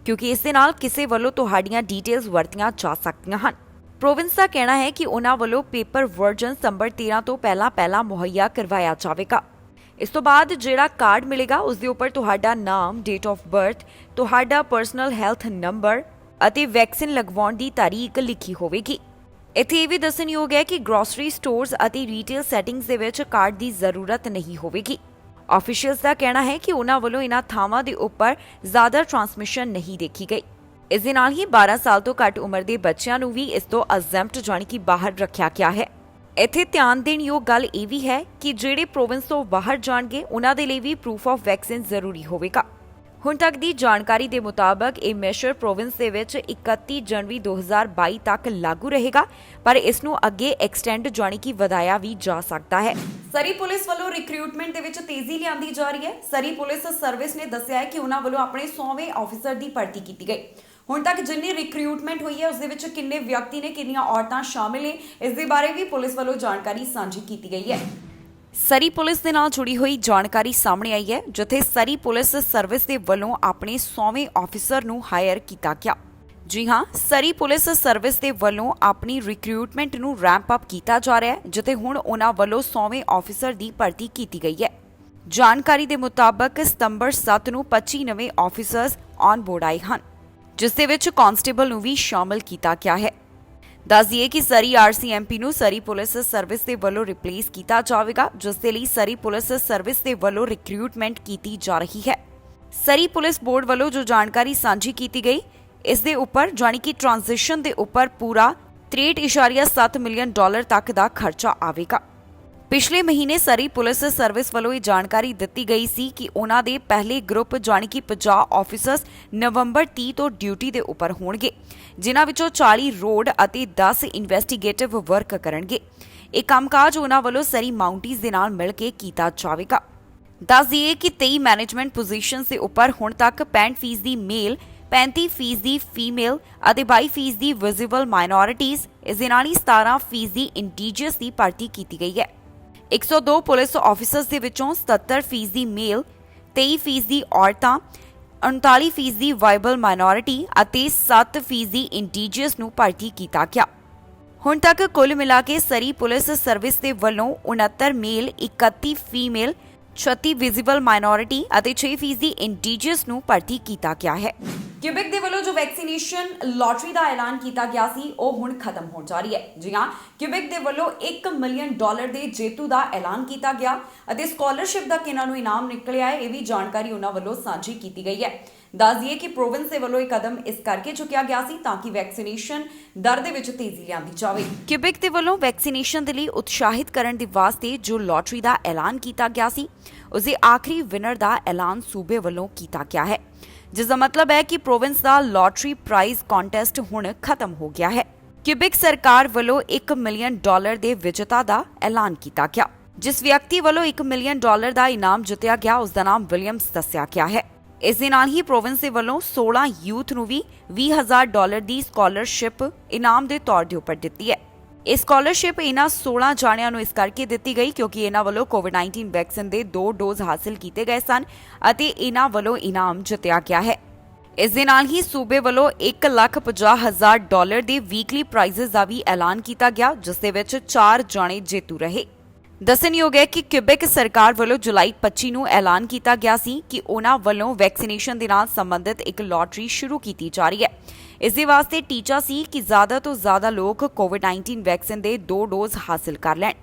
ਕਿਉਂਕਿ ਇਸ ਦੇ ਨਾਲ ਕਿਸੇ ਵੱਲੋਂ ਤੁਹਾਡੀਆਂ ਡਿਟੇਲਸ ਵਰਤੀਆਂ ਜਾ ਸਕਦੀਆਂ ਹਨ। ਪ੍ਰੋਵਿੰਸ ਦਾ ਕਹਿਣਾ ਹੈ ਕਿ ਉਹਨਾਂ ਵੱਲੋਂ ਪੇਪਰ ਵਰਜ਼ਨ ਸਤੰਬਰ 13 ਤੋਂ ਪਹਿਲਾਂ ਮੁਹੱਈਆ ਕਰਵਾਇਆ ਜਾਵੇਗਾ। ਇਸ ਤੋਂ ਬਾਅਦ ਜਿਹੜਾ ਕਾਰਡ ਮਿਲੇਗਾ ਉਸ ਦੇ ਉੱਪਰ ਤੁਹਾਡਾ ਨਾਮ, ਡੇਟ ਆਫ ਬਰਥ, ਤੁਹਾਡਾ ਪਰਸਨਲ ਹੈਲਥ ਨੰਬਰ ਅਤੇ ਵੈਕਸੀਨ ਲਗਵਾਉਣ ਦੀ ਤਾਰੀਖ ਲਿਖੀ ਹੋਵੇਗੀ। ਇੱਥੇ ਇਹ ਵੀ ਦੱਸਣਯੋਗ ਹੈ ਕਿ ਗ੍ਰੋਸਰੀ ਸਟੋਰਸ ਅਤੇ ਰੀਟੇਲ ਸੈਟਿੰਗਸ ਦੇ ਵਿੱਚ ਕਾਰਡ ਦੀ ਜ਼ਰੂਰਤ ਨਹੀਂ ਹੋਵੇਗੀ। ਆਫੀਸ਼ੀਅਲਸ ਦਾ ਕਹਿਣਾ ਹੈ ਕਿ ਉਹਨਾਂ ਵੱਲੋਂ ਇਹਨਾਂ ਥਾਵਾਂ ਦੇ ਉੱਪਰ ਜ਼ਿਆਦਾ ਟ੍ਰਾਂਸਮਿਸ਼ਨ ਨਹੀਂ ਦੇਖੀ ਗਈ। ਇਸ ਦੇ ਨਾਲ ਹੀ 12 ਸਾਲ ਤੋਂ ਘੱਟ ਉਮਰ ਦੇ ਬੱਚਿਆਂ ਨੂੰ ਵੀ ਇਸ ਤੋਂ ਐਗਜ਼ੈਂਪਟ ਜਾਣੀ ਕਿ ਬਾਹਰ ਰੱਖਿਆ ਗਿਆ ਹੈ। ਇੱਥੇ ਧਿਆਨ ਦੇਣ ਯੋਗ ਗੱਲ ਇਹ ਵੀ ਹੈ ਕਿ ਜਿਹੜੇ ਪ੍ਰੋਵਿੰਸ ਤੋਂ ਬਾਹਰ ਜਾਣਗੇ ਉਹਨਾਂ ਦੇ ਲਈ ਵੀ ਪ੍ਰੂਫ ਆਫ ਵੈਕਸੀਨ ਜ਼ਰੂਰੀ ਹੋਵੇਗਾ। ਹੁਣ ਤੱਕ ਦੀ ਜਾਣਕਾਰੀ ਦੇ ਮੁਤਾਬਕ ਇਹ ਮੈਸ਼ਰ ਪ੍ਰੋਵਿੰਸ ਦੇ ਵਿੱਚ 31 ਜਨਵਰੀ 2022 ਤੱਕ ਲਾਗੂ ਰਹੇਗਾ ਪਰ ਇਸ ਨੂੰ ਅੱਗੇ ਐਕਸਟੈਂਡ ਜਾਣੀ ਕਿ ਵਧਾਇਆ ਵੀ ਜਾ ਸਕਦਾ ਹੈ। ਸਰੀ ਪੁਲਿਸ ਵੱਲੋਂ ਰਿਕਰੂਟਮੈਂਟ ਦੇ ਵਿੱਚ ਤੇਜ਼ੀ ਲਿਆਂਦੀ ਜਾ ਰਹੀ ਹੈ। ਸਰੀ ਪੁਲਿਸ ਸਰਵਿਸ ਨੇ ਦੱਸਿਆ ਹੈ ਕਿ ਉਹਨਾਂ ਵੱਲੋਂ ਆਪਣੇ 100ਵੇਂ ਆਫੀਸਰ ਦੀ ਭਰਤੀ ਕੀਤੀ ਗਈ। ਹੁਣ ਤੱਕ ਜਿੰਨੀ ਰਿਕਰੂਟਮੈਂਟ ਹੋਈ ਹੈ ਉਸ ਦੇ ਵਿੱਚ ਕਿੰਨੇ ਵਿਅਕਤੀ ਨੇ, ਕਿੰਨੀਆਂ ਔਰਤਾਂ ਸ਼ਾਮਿਲ ਨੇ, ਇਸ ਦੇ ਬਾਰੇ ਵੀ ਪੁਲਿਸ ਵੱਲੋਂ ਜਾਣਕਾਰੀ ਸਾਂਝੀ ਕੀਤੀ ਗਈ ਹੈ। ਸਰੀ ਪੁਲਿਸ ਦੇ ਨਾਲ ਜੁੜੀ ਹੋਈ ਜਾਣਕਾਰੀ ਸਾਹਮਣੇ ਆਈ ਹੈ ਜਿੱਥੇ ਸਰੀ ਪੁਲਿਸ ਸਰਵਿਸ ਦੇ ਵੱਲੋਂ ਆਪਣੇ 100ਵੇਂ ਆਫੀਸਰ ਨੂੰ ਹਾਇਰ ਕੀਤਾ ਗਿਆ। ਜੀ ਹਾਂ, ਸਰੀ ਪੁਲਿਸ ਸਰਵਿਸ ਦੇ ਵੱਲੋਂ ਆਪਣੀ ਰਿਕਰੂਟਮੈਂਟ ਨੂੰ ਰੈਂਪ ਅਪ ਕੀਤਾ ਜਾ ਰਿਹਾ ਹੈ ਜਿੱਥੇ ਹੁਣ ਉਹਨਾਂ ਵੱਲੋਂ 100ਵੇਂ ਆਫੀਸਰ ਦੀ ਭਰਤੀ ਕੀਤੀ ਗਈ ਹੈ। ਜਾਣਕਾਰੀ ਦੇ ਮੁਤਾਬਕ ਸਤੰਬਰ 7 ਨੂੰ 25 ਨਵੇਂ ਆਫੀਸਰਸ ਔਨ ਬੋਰਡ ਆਏ ਹਨ ਜਿਸ ਦੇ ਵਿੱਚ ਕਾਂਸਟੇਬਲ ਨੂੰ ਵੀ ਸ਼ਾਮਲ ਕੀਤਾ ਗਿਆ ਹੈ। ਦੱਸ ਦਈਏ ਕਿ ਸਰੀ RCMP ਨੂੰ ਸਰੀ ਪੁਲਿਸ ਸਰਵਿਸ ਦੇ ਵੱਲੋਂ ਰਿਪਲੇਸ ਕੀਤਾ ਜਾਵੇਗਾ ਜਿਸ ਦੇ ਲਈ ਸਰੀ ਪੁਲਿਸ ਸਰਵਿਸ ਦੇ ਵੱਲੋਂ ਰਿਕਰੂਟਮੈਂਟ ਕੀਤੀ ਜਾ ਰਹੀ ਹੈ। ਸਰੀ ਪੁਲਿਸ ਬੋਰਡ ਵੱਲੋਂ ਜੋ ਜਾਣਕਾਰੀ ਸਾਂਝੀ ਕੀਤੀ ਗਈ ਇਸ ਦੇ ਉੱਪਰ ਜਾਣੀ ਕਿ ਟ੍ਰਾਂਜੀਸ਼ਨ ਦੇ ਉੱਪਰ ਪੂਰਾ $63.7 ਮਿਲੀਅਨ ਤੱਕ ਦਾ ਖਰਚਾ ਆਵੇਗਾ। ਪਿਛਲੇ ਮਹੀਨੇ ਸਰੀ ਪੁਲਿਸ ਸਰਵਿਸ ਵੱਲੋਂ ਇਹ ਜਾਣਕਾਰੀ ਦਿੱਤੀ ਗਈ ਸੀ ਕਿ ਉਹਨਾਂ ਦੇ ਪਹਿਲੇ ਗਰੁੱਪ ਜਾਣੀ ਕਿ 50 ਆਫੀਸਰਸ ਨਵੰਬਰ 30 ਤੋਂ ਡਿਊਟੀ ਦੇ ਉੱਪਰ ਹੋਣਗੇ, ਜਿਨ੍ਹਾਂ ਵਿੱਚੋਂ 40 ਰੋਡ ਅਤੇ 10 ਇਨਵੈਸਟੀਗੇਟਿਵ ਵਰਕ ਕਰਨਗੇ। ਇਹ ਕੰਮਕਾਜ ਉਹਨਾਂ ਵੱਲੋਂ ਸਰੀ ਮਾਊਂਟੀਜ਼ ਦੇ ਨਾਲ ਮਿਲ ਕੇ ਕੀਤਾ ਜਾਵੇਗਾ। ਦੱਸ ਦਈਏ ਕਿ 23 ਮੈਨੇਜਮੈਂਟ ਪੋਜੀਸ਼ਨਸ ਦੇ ਉੱਪਰ ਹੁਣ ਤੱਕ 65% ਦੀ ਮੇਲ, 35% ਦੀ ਫੀਮੇਲ ਅਤੇ 22% ਦੀ ਵਿਜ਼ੀਬਲ ਮਾਈਨੋਰਿਟੀਜ਼, ਇਸ ਦੇ ਨਾਲ ਹੀ 17% ਦੀ ਇੰਡੀਜੀਅਸ ਦੀ ਭਰਤੀ ਕੀਤੀ ਗਈ ਹੈ। 102 ਪੁਲਿਸ ਆਫੀਸਰਸ ਦੇ ਵਿੱਚੋਂ 77% ਦੀ ਮੇਲ, 23% ਦੀ ਔਰਤਾਂ, 39% ਦੀ ਵਾਈਬਲ ਮਾਈਨੋਰਿਟੀ ਅਤੇ 7% ਦੀ ਇੰਡੀਜੀਅਸ ਨੂੰ ਭਰਤੀ ਕੀਤਾ ਗਿਆ। ਹੁਣ ਤੱਕ ਕੁੱਲ ਮਿਲਾ ਕੇ ਸਰੀ ਪੁਲਿਸ ਸਰਵਿਸ ਦੇ ਵੱਲੋਂ 69 ਮੇਲ, 31 ਫੀਮੇਲ, 36 ਵਿਜ਼ੀਬਲ ਮਾਈਨੋਰਿਟੀ ਅਤੇ 6% ਦੀ ਇੰਡੀਜੀਅਸ ਨੂੰ ਭਰਤੀ ਕੀਤਾ ਗਿਆ ਹੈ। ਕਿਊਬਿਕ ਦੇ ਵੱਲੋਂ ਜੋ ਵੈਕਸੀਨੇਸ਼ਨ ਲਾਟਰੀ ਦਾ ਐਲਾਨ ਕੀਤਾ ਗਿਆ ਸੀ ਉਹ ਹੁਣ ਖਤਮ ਹੋਣ ਜਾ ਰਹੀ ਹੈ। ਜੀ ਹਾਂ, ਕਿਊਬਿਕ ਦੇ ਵੱਲੋਂ $1 ਮਿਲੀਅਨ ਦੇ ਜੇਤੂ ਦਾ ਐਲਾਨ ਕੀਤਾ ਗਿਆ ਅਤੇ ਸਕਾਲਰਸ਼ਿਪ ਦਾ ਕਿਹਨਾਂ ਨੂੰ ਇਨਾਮ ਨਿਕਲਿਆ ਹੈ, ਇਹ ਵੀ ਜਾਣਕਾਰੀ ਉਹਨਾਂ ਵੱਲੋਂ ਸਾਂਝੀ ਕੀਤੀ ਗਈ ਹੈ। ਦੱਸ ਦਈਏ ਕਿ ਪ੍ਰੋਵਿੰਸ ਦੇ ਵੱਲੋਂ ਇਹ ਕਦਮ ਇਸ ਕਰਕੇ ਚੁੱਕਿਆ ਗਿਆ ਸੀ ਤਾਂ ਕਿ ਵੈਕਸੀਨੇਸ਼ਨ ਦਰ ਦੇ ਵਿੱਚ ਤੇਜ਼ੀ ਲਿਆਂਦੀ ਜਾਵੇ। ਕਿਊਬਿਕ ਦੇ ਵੱਲੋਂ ਵੈਕਸੀਨੇਸ਼ਨ ਦੇ ਲਈ ਉਤਸ਼ਾਹਿਤ ਕਰਨ ਦੇ ਵਾਸਤੇ ਜੋ ਲਾਟਰੀ ਦਾ ਐਲਾਨ ਕੀਤਾ ਗਿਆ ਸੀ, ਉਸਦੇ ਆਖਰੀ ਵਿਨਰ ਦਾ ਐਲਾਨ ਸੂਬੇ ਵੱਲੋਂ ਕੀਤਾ ਗਿਆ ਹੈ, ਜਿਸ ਦਾ ਮਤਲਬ ਹੈ ਕਿ ਪ੍ਰੋਵਿੰਸ ਦਾ ਲਾਟਰੀ ਪ੍ਰਾਈਜ਼ ਕੰਟੈਸਟ ਹੁਣ ਖਤਮ ਹੋ ਗਿਆ ਹੈ। ਕਿਊਬਿਕ ਸਰਕਾਰ ਵੱਲੋਂ $1 ਮਿਲੀਅਨ ਦੇ ਵਿਜੇਤਾ ਦਾ ਐਲਾਨ ਕੀਤਾ ਗਿਆ। ਜਿਸ ਵਿਅਕਤੀ ਵੱਲੋਂ $1 ਮਿਲੀਅਨ ਦਾ ਇਨਾਮ ਜਿੱਤਿਆ ਗਿਆ ਉਸ ਦਾ ਨਾਮ ਵਿਲੀਅਮਸ ਦੱਸਿਆ ਗਿਆ ਹੈ। ਇਸ ਦੇ ਨਾਲ ਹੀ ਪ੍ਰੋਵਿੰਸ ਦੇ ਵੱਲੋਂ 16 ਯੂਥ ਨੂੰ ਵੀ $20,000 ਦੀ ਸਕਾਲਰਸ਼ਿਪ ਇਨਾਮ ਦੇ ਤੌਰ ਦੇ ਉੱਪਰ ਦਿੱਤੀ ਹੈ। ਇਹ ਸਕਾਲਰਸ਼ਿਪ ਇਹਨਾਂ 16 ਜਾਣਿਆਂ ਨੂੰ ਇਸ ਕਰਕੇ ਦਿੱਤੀ ਗਈ ਕਿਉਂਕਿ ਇਹਨਾਂ ਵੱਲੋਂ ਕੋਵਿਡ-19 ਵੈਕਸੀਨ ਦੇ 2 ਡੋਜ਼ ਹਾਸਲ ਕੀਤੇ ਗਏ ਸਨ ਅਤੇ ਇਹਨਾਂ ਵੱਲੋਂ ਇਨਾਮ ਜਿੱਤਿਆ ਗਿਆ ਹੈ। ਇਸ ਦੇ ਨਾਲ ਹੀ ਸੂਬੇ ਵੱਲੋਂ $1,50,000 ਦੇ ਵੀਕਲੀ ਪ੍ਰਾਈਜ਼ਸ ਦਾ ਵੀ ਐਲਾਨ ਕੀਤਾ ਗਿਆ, ਜਿਸ ਦੇ ਵਿੱਚ 4 ਜਾਣੇ ਜੇਤੂ ਰਹੇ। ਦੱਸਣਯੋਗ ਹੈ ਕਿ ਕਿਊਬਿਕ ਸਰਕਾਰ ਵੱਲੋਂ ਜੁਲਾਈ 25 ਨੂੰ ਐਲਾਨ ਕੀਤਾ ਗਿਆ ਸੀ ਕਿ ਉਹਨਾਂ ਵੱਲੋਂ ਵੈਕਸੀਨੇਸ਼ਨ ਦੇ ਨਾਲ ਸੰਬੰਧਿਤ ਇੱਕ ਲਾਟਰੀ ਸ਼ੁਰੂ ਕੀਤੀ ਜਾ ਰਹੀ ਹੈ। ਇਸ ਦੇ ਵਾਸਤੇ ਟੀਚਾ ਸੀ ਕਿ ਜ਼ਿਆਦਾ ਤੋਂ ਜ਼ਿਆਦਾ ਲੋਕ ਕੋਵਿਡ-19 ਵੈਕਸੀਨ ਦੇ 2 ਡੋਜ਼ ਹਾਸਲ ਕਰ ਲੈਣ।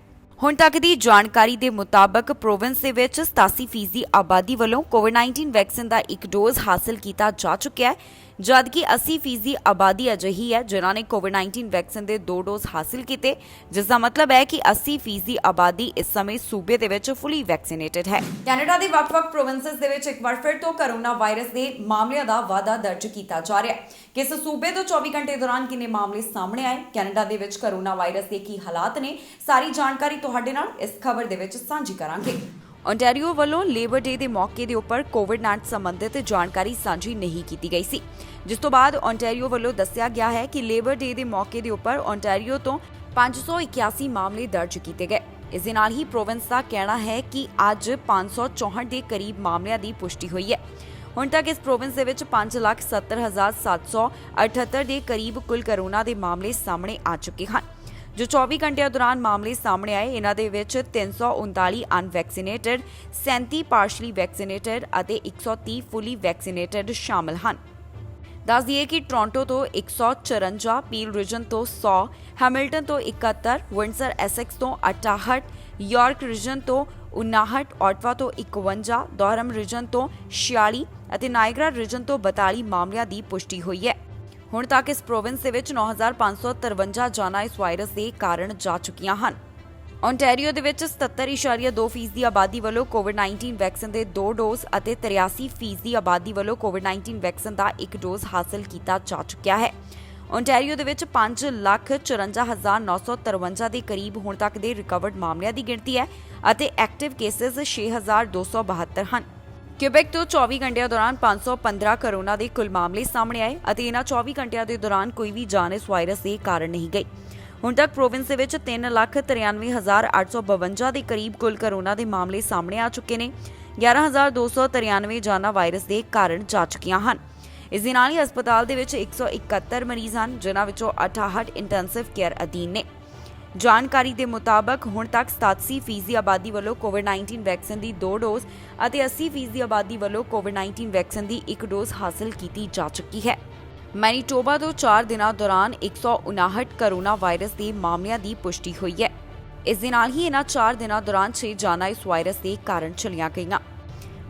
ਹੁਣ ਤੱਕ ਦੀ ਜਾਣਕਾਰੀ ਦੇ ਮੁਤਾਬਕ ਪ੍ਰੋਵਿੰਸ ਦੇ ਵਿੱਚ 87% ਦੀ ਆਬਾਦੀ ਵੱਲੋਂ ਕੋਵਿਡ-19 ਵੈਕਸੀਨ ਦਾ 1 ਡੋਜ਼ ਹਾਸਲ ਕੀਤਾ ਜਾ ਚੁੱਕਿਆ ਹੈ, ਜਦਕਿ 80% ਦੀ ਆਬਾਦੀ ਅਜਿਹੀ ਹੈ ਜਿਨ੍ਹਾਂ ਨੇ ਕੋਵਿਡ-19 ਵੈਕਸੀਨ ਦੇ 2 ਡੋਜ਼ ਹਾਸਲ ਕੀਤੇ, ਜਿਸ ਦਾ ਮਤਲਬ ਹੈ ਕਿ 80% ਦੀ ਆਬਾਦੀ ਇਸ ਸਮੇਂ ਸੂਬੇ ਦੇ ਵਿੱਚ ਫੁੱਲੀ ਵੈਕਸੀਨੇਟਡ ਹੈ। ਕੈਨੇਡਾ ਦੇ ਵੱਖ-ਵੱਖ ਪ੍ਰੋਵਿੰਸਸ ਦੇ ਵਿੱਚ ਇੱਕ ਵਾਰ ਫਿਰ ਤੋਂ ਕੋਰੋਨਾ ਵਾਇਰਸ ਦੇ ਮਾਮਲਿਆਂ ਦਾ ਵਾਧਾ ਦਰਜ ਕੀਤਾ ਜਾ ਰਿਹਾ ਹੈ। ਕਿਸ ਸੂਬੇ ਤੋਂ 24 ਘੰਟੇ ਦੌਰਾਨ ਕਿੰਨੇ ਮਾਮਲੇ ਸਾਹਮਣੇ ਆਏ, ਕੈਨੇਡਾ ਦੇ ਵਿੱਚ ਕੋਰੋਨਾ ਵਾਇਰਸ ਦੇ ਕੀ ਹਾਲਾਤ ਨੇ, ਸਾਰੀ ਜਾਣਕਾਰੀ ਤੁਹਾਡੇ ਨਾਲ ਇਸ ਖਬਰ ਦੇ ਵਿੱਚ ਸਾਂਝੀ ਕਰਾਂਗੇ। ਓਨਟਾਰੀਓ ਵੱਲੋਂ ਲੇਬਰ ਡੇ ਦੇ ਮੌਕੇ ਦੇ ਉੱਪਰ ਕੋਵਿਡ ਨਾਲ ਸੰਬੰਧਿਤ ਜਾਣਕਾਰੀ ਸਾਂਝੀ ਨਹੀਂ ਕੀਤੀ ਗਈ ਸੀ, ਜਿਸ ਤੋਂ ਬਾਅਦ ਓਨਟਾਰੀਓ ਵੱਲੋਂ ਦੱਸਿਆ ਗਿਆ ਹੈ ਕਿ ਲੇਬਰ ਡੇ ਦੇ ਮੌਕੇ ਦੇ ਉੱਪਰ ਓਨਟਾਰੀਓ ਤੋਂ 581 ਮਾਮਲੇ ਦਰਜ ਕੀਤੇ ਗਏ। ਇਸ ਦੇ ਨਾਲ ਹੀ ਪ੍ਰੋਵਿੰਸ ਦਾ ਕਹਿਣਾ ਹੈ ਕਿ ਅੱਜ 564 ਦੇ ਕਰੀਬ ਮਾਮਲਿਆਂ ਦੀ ਪੁਸ਼ਟੀ ਹੋਈ ਹੈ। ਹੁਣ ਤੱਕ ਇਸ ਪ੍ਰੋਵਿੰਸ ਦੇ ਵਿੱਚ 5,70,778 ਦੇ ਕਰੀਬ ਕੁੱਲ ਕੋਰੋਨਾ ਦੇ ਮਾਮਲੇ ਸਾਹਮਣੇ ਆ ਚੁੱਕੇ ਹਨ। ਜੋ 24 ਘੰਟਿਆਂ ਦੌਰਾਨ ਮਾਮਲੇ ਸਾਹਮਣੇ ਆਏ, ਇਹਨਾਂ ਦੇ ਵਿੱਚ 339 ਅਨਵੈਕਸੀਨੇਟਡ, 37 ਪਾਰਸ਼ਲੀ ਵੈਕਸੀਨੇਟਡ ਅਤੇ 130 ਫੁੱਲੀ ਵੈਕਸੀਨੇਟਡ ਸ਼ਾਮਲ ਹਨ। ਦੱਸ ਦਈਏ ਕਿ ਟੋਰਾਂਟੋ ਤੋਂ 154, ਪੀਲ ਰੀਜਨ ਤੋਂ 100, ਹੈਮਿਲਟਨ ਤੋਂ 71, ਵਿੰਡਸਰ ਐਸੈਕਸ ਤੋਂ 68, ਯਾਰਕ ਰੀਜਨ ਤੋਂ 59, ਆਟਵਾ ਤੋਂ 51, ਡੋਰਹਮ ਰੀਜਨ ਤੋਂ 46 ਅਤੇ ਨਾਇਗਰਾ ਰੀਜਨ ਤੋਂ 42 ਮਾਮਲਿਆਂ ਦੀ ਪੁਸ਼ਟੀ ਹੋਈ ਹੈ। ਹੁਣ ਤੱਕ ਇਸ ਪ੍ਰੋਵਿੰਸ ਦੇ ਵਿੱਚ 9,553 ਜਾਨਾਂ ਇਸ ਵਾਇਰਸ ਦੇ ਕਾਰਨ ਜਾ ਚੁੱਕੀਆਂ ਹਨ। ਓਨਟਾਰੀਓ ਦੇ ਵਿੱਚ 77.2% ਦੀ ਆਬਾਦੀ ਵੱਲੋਂ ਕੋਵਿਡ-19 ਵੈਕਸੀਨ ਦੇ 2 ਡੋਜ਼ ਅਤੇ 83% ਦੀ ਆਬਾਦੀ ਵੱਲੋਂ ਕੋਵਿਡ-19 ਵੈਕਸੀਨ ਦਾ 1 ਡੋਜ਼ ਹਾਸਲ ਕੀਤਾ ਜਾ ਚੁੱਕਿਆ ਹੈ। ਓਨਟਾਰੀਓ ਦੇ ਵਿੱਚ 5,54,953 ਦੇ ਕਰੀਬ ਹੁਣ ਤੱਕ ਦੇ ਰਿਕਵਰਡ ਮਾਮਲਿਆਂ ਦੀ ਗਿਣਤੀ ਹੈ ਅਤੇ ਐਕਟਿਵ ਕੇਸਿਸ 6,272 ਹਨ। ਕਿਊਬੈਕ ਤੋਂ 24 ਘੰਟਿਆਂ ਦੌਰਾਨ 515 ਕੋਰੋਨਾ ਦੇ ਕੁੱਲ ਮਾਮਲੇ ਸਾਹਮਣੇ ਆਏ ਅਤੇ ਇਹਨਾਂ 24 ਘੰਟਿਆਂ ਦੇ ਦੌਰਾਨ ਕੋਈ ਵੀ ਜਾਨ ਇਸ ਵਾਇਰਸ ਦੇ ਕਾਰਨ ਨਹੀਂ ਗਈ। ਹੁਣ ਤੱਕ ਪ੍ਰੋਵਿੰਸ ਦੇ ਵਿੱਚ 3,93,852 ਦੇ ਕਰੀਬ ਕੁੱਲ ਕੋਰੋਨਾ ਦੇ ਮਾਮਲੇ ਸਾਹਮਣੇ ਆ ਚੁੱਕੇ ਨੇ। 11,293 ਜਾਨਾਂ ਵਾਇਰਸ ਦੇ ਕਾਰਨ ਜਾ ਚੁੱਕੀਆਂ ਹਨ। ਇਸ ਦੇ ਨਾਲ ਹੀ ਹਸਪਤਾਲ ਦੇ ਵਿੱਚ 171 ਮਰੀਜ਼ ਹਨ, ਜਿਨ੍ਹਾਂ ਵਿੱਚੋਂ 68 ਇੰਟੈਂਸਿਵ ਕੇਅਰ ਅਧੀਨ ਨੇ। ਜਾਣਕਾਰੀ ਦੇ ਮੁਤਾਬਕ ਹੁਣ ਤੱਕ 87% ਦੀ ਆਬਾਦੀ ਵੱਲੋਂ ਕੋਵਿਡ-19 ਵੈਕਸੀਨ ਦੀ 2 ਡੋਜ਼ ਅਤੇ 80% ਦੀ ਆਬਾਦੀ ਵੱਲੋਂ ਕੋਵਿਡ-19 ਵੈਕਸੀਨ ਦੀ 1 ਡੋਜ਼ ਹਾਸਲ ਕੀਤੀ ਜਾ ਚੁੱਕੀ ਹੈ। ਮੈਨੀਟੋਬਾ ਤੋਂ 4 ਦਿਨਾਂ ਦੌਰਾਨ 159 ਕੋਰੋਨਾ ਵਾਇਰਸ ਦੇ ਮਾਮਲਿਆਂ ਦੀ ਪੁਸ਼ਟੀ ਹੋਈ ਹੈ। ਇਸ ਦੇ ਨਾਲ ਹੀ ਇਹਨਾਂ 4 ਦਿਨਾਂ ਦੌਰਾਨ 6 ਜਾਨਾਂ ਇਸ ਵਾਇਰਸ ਦੇ ਕਾਰਨ ਚਲੀਆਂ ਗਈਆਂ।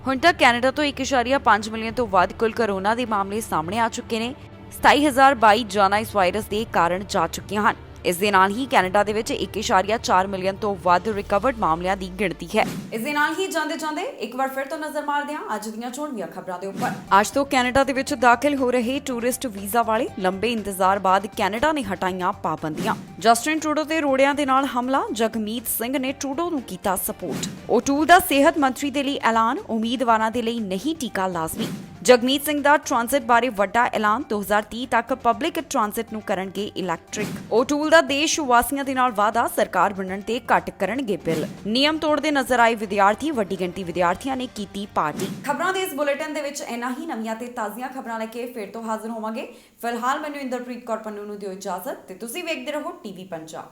ਹੁਣ ਤੱਕ ਕੈਨੇਡਾ ਤੋਂ 1.5 ਮਿਲੀਅਨ ਤੋਂ ਵੱਧ ਕੁੱਲ ਕੋਰੋਨਾ ਦੇ ਮਾਮਲੇ ਸਾਹਮਣੇ ਆ ਚੁੱਕੇ ਨੇ। 27,022 ਜਾਨਾਂ ਇਸ ਵਾਇਰਸ ਦੇ ਕਾਰਨ ਜਾ ਚੁੱਕੀਆਂ ਹਨ। ਇਸ ਦੇ ਨਾਲ ਹੀ ਕੈਨੇਡਾ ਦੇ ਵਿੱਚ 1.4 ਮਿਲੀਅਨ ਤੋਂ ਵੱਧ ਰਿਕਵਰਡ ਮਾਮਲਿਆਂ ਦੀ ਗਿਣਤੀ ਹੈ। ਇਸ ਦੇ ਨਾਲ ਹੀ ਜਾਂਦੇ ਇੱਕ ਵਾਰ ਫਿਰ ਤੋਂ ਨਜ਼ਰ ਮਾਰਦੇ ਹਾਂ ਅੱਜ ਦੀਆਂ ਚੋਣਵੀਆਂ ਖਬਰਾਂ ਦੇ ਉੱਪਰ। ਅੱਜ ਤੋਂ ਕੈਨੇਡਾ ਦੇ ਵਿੱਚ ਦਾਖਲ ਹੋ ਰਹੇ ਟੂਰਿਸਟ ਵੀਜ਼ਾ ਵਾਲੇ ਲੰਬੇ ਇੰਤਜ਼ਾਰ ਬਾਅਦ ਕੈਨੇਡਾ ਨੇ ਹਟਾਈਆਂ ਪਾਬੰਦੀਆਂ। ਜਸਟਿਨ ਟਰੂਡੋ ਤੇ ਰੋੜਿਆਂ ਦੇ ਨਾਲ ਹਮਲਾ, ਜਗਮੀਤ ਸਿੰਘ ਨੇ ਟਰੂਡੋ ਨੂੰ ਕੀਤਾ ਸਪੋਰਟ। ਓਟੂਲ ਦਾ ਸਿਹਤ ਮੰਤਰੀ ਦੇ ਲਈ ਐਲਾਨ, ਉਮੀਦਵਾਰਾਂ ਦੇ ਲਈ ਨਹੀਂ ਟੀਕਾ ਲਾਜ਼ਮੀ। ਜਗਮੀਤ ਸਿੰਘ ਦਾ ਟ੍ਰਾਂਜ਼ਿਟ ਬਾਰੇ ਵੱਡਾ ਐਲਾਨ, 2030 ਤੱਕ ਪਬਲਿਕ ਟ੍ਰਾਂਜ਼ਿਟ ਨੂੰ ਕਰਨਗੇ ਇਲੈਕਟ੍ਰਿਕ। ਓਟੂਲ ਦਾ ਦੇਸ਼ ਵਾਸੀਆਂ ਦੇ ਨਾਲ ਵਾਅਦਾ, ਸਰਕਾਰ ਬਣਨ ਤੇ ਘੱਟ ਕਰਨਗੇ ਬਿੱਲ। ਨਿਯਮ ਤੋੜਦੇ ਨਜ਼ਰ ਆਏ ਵਿਦਿਆਰਥੀ, ਵੱਡੀ ਗਿਣਤੀ ਵਿਦਿਆਰਥੀਆਂ ਨੇ ਕੀਤੀ ਪਾਰਟੀ। ਖਬਰਾਂ ਦੇ ਇਸ ਬੁਲੇਟਿਨ ਦੇ ਵਿੱਚ ਇੰਨਾ ਹੀ। ਨਵੀਆਂ ਤੇ ਤਾਜ਼ੀਆਂ ਖਬਰਾਂ ਲੈ ਕੇ ਫਿਰ ਤੋਂ ਹਾਜ਼ਰ ਹੋਵਾਂਗੇ। ਫਿਲਹਾਲ ਮੈਨੂੰ ਇੰਦਰਪ੍ਰੀਤ ਕੌਰ ਪੰਨੂ ਨੂੰ ਦਿਓ ਇਜਾਜ਼ਤ ਤੇ ਤੁਸੀਂ ਵੇਖਦੇ ਰਹੋ ਟੀਵੀ ਪੰਜਾਬ।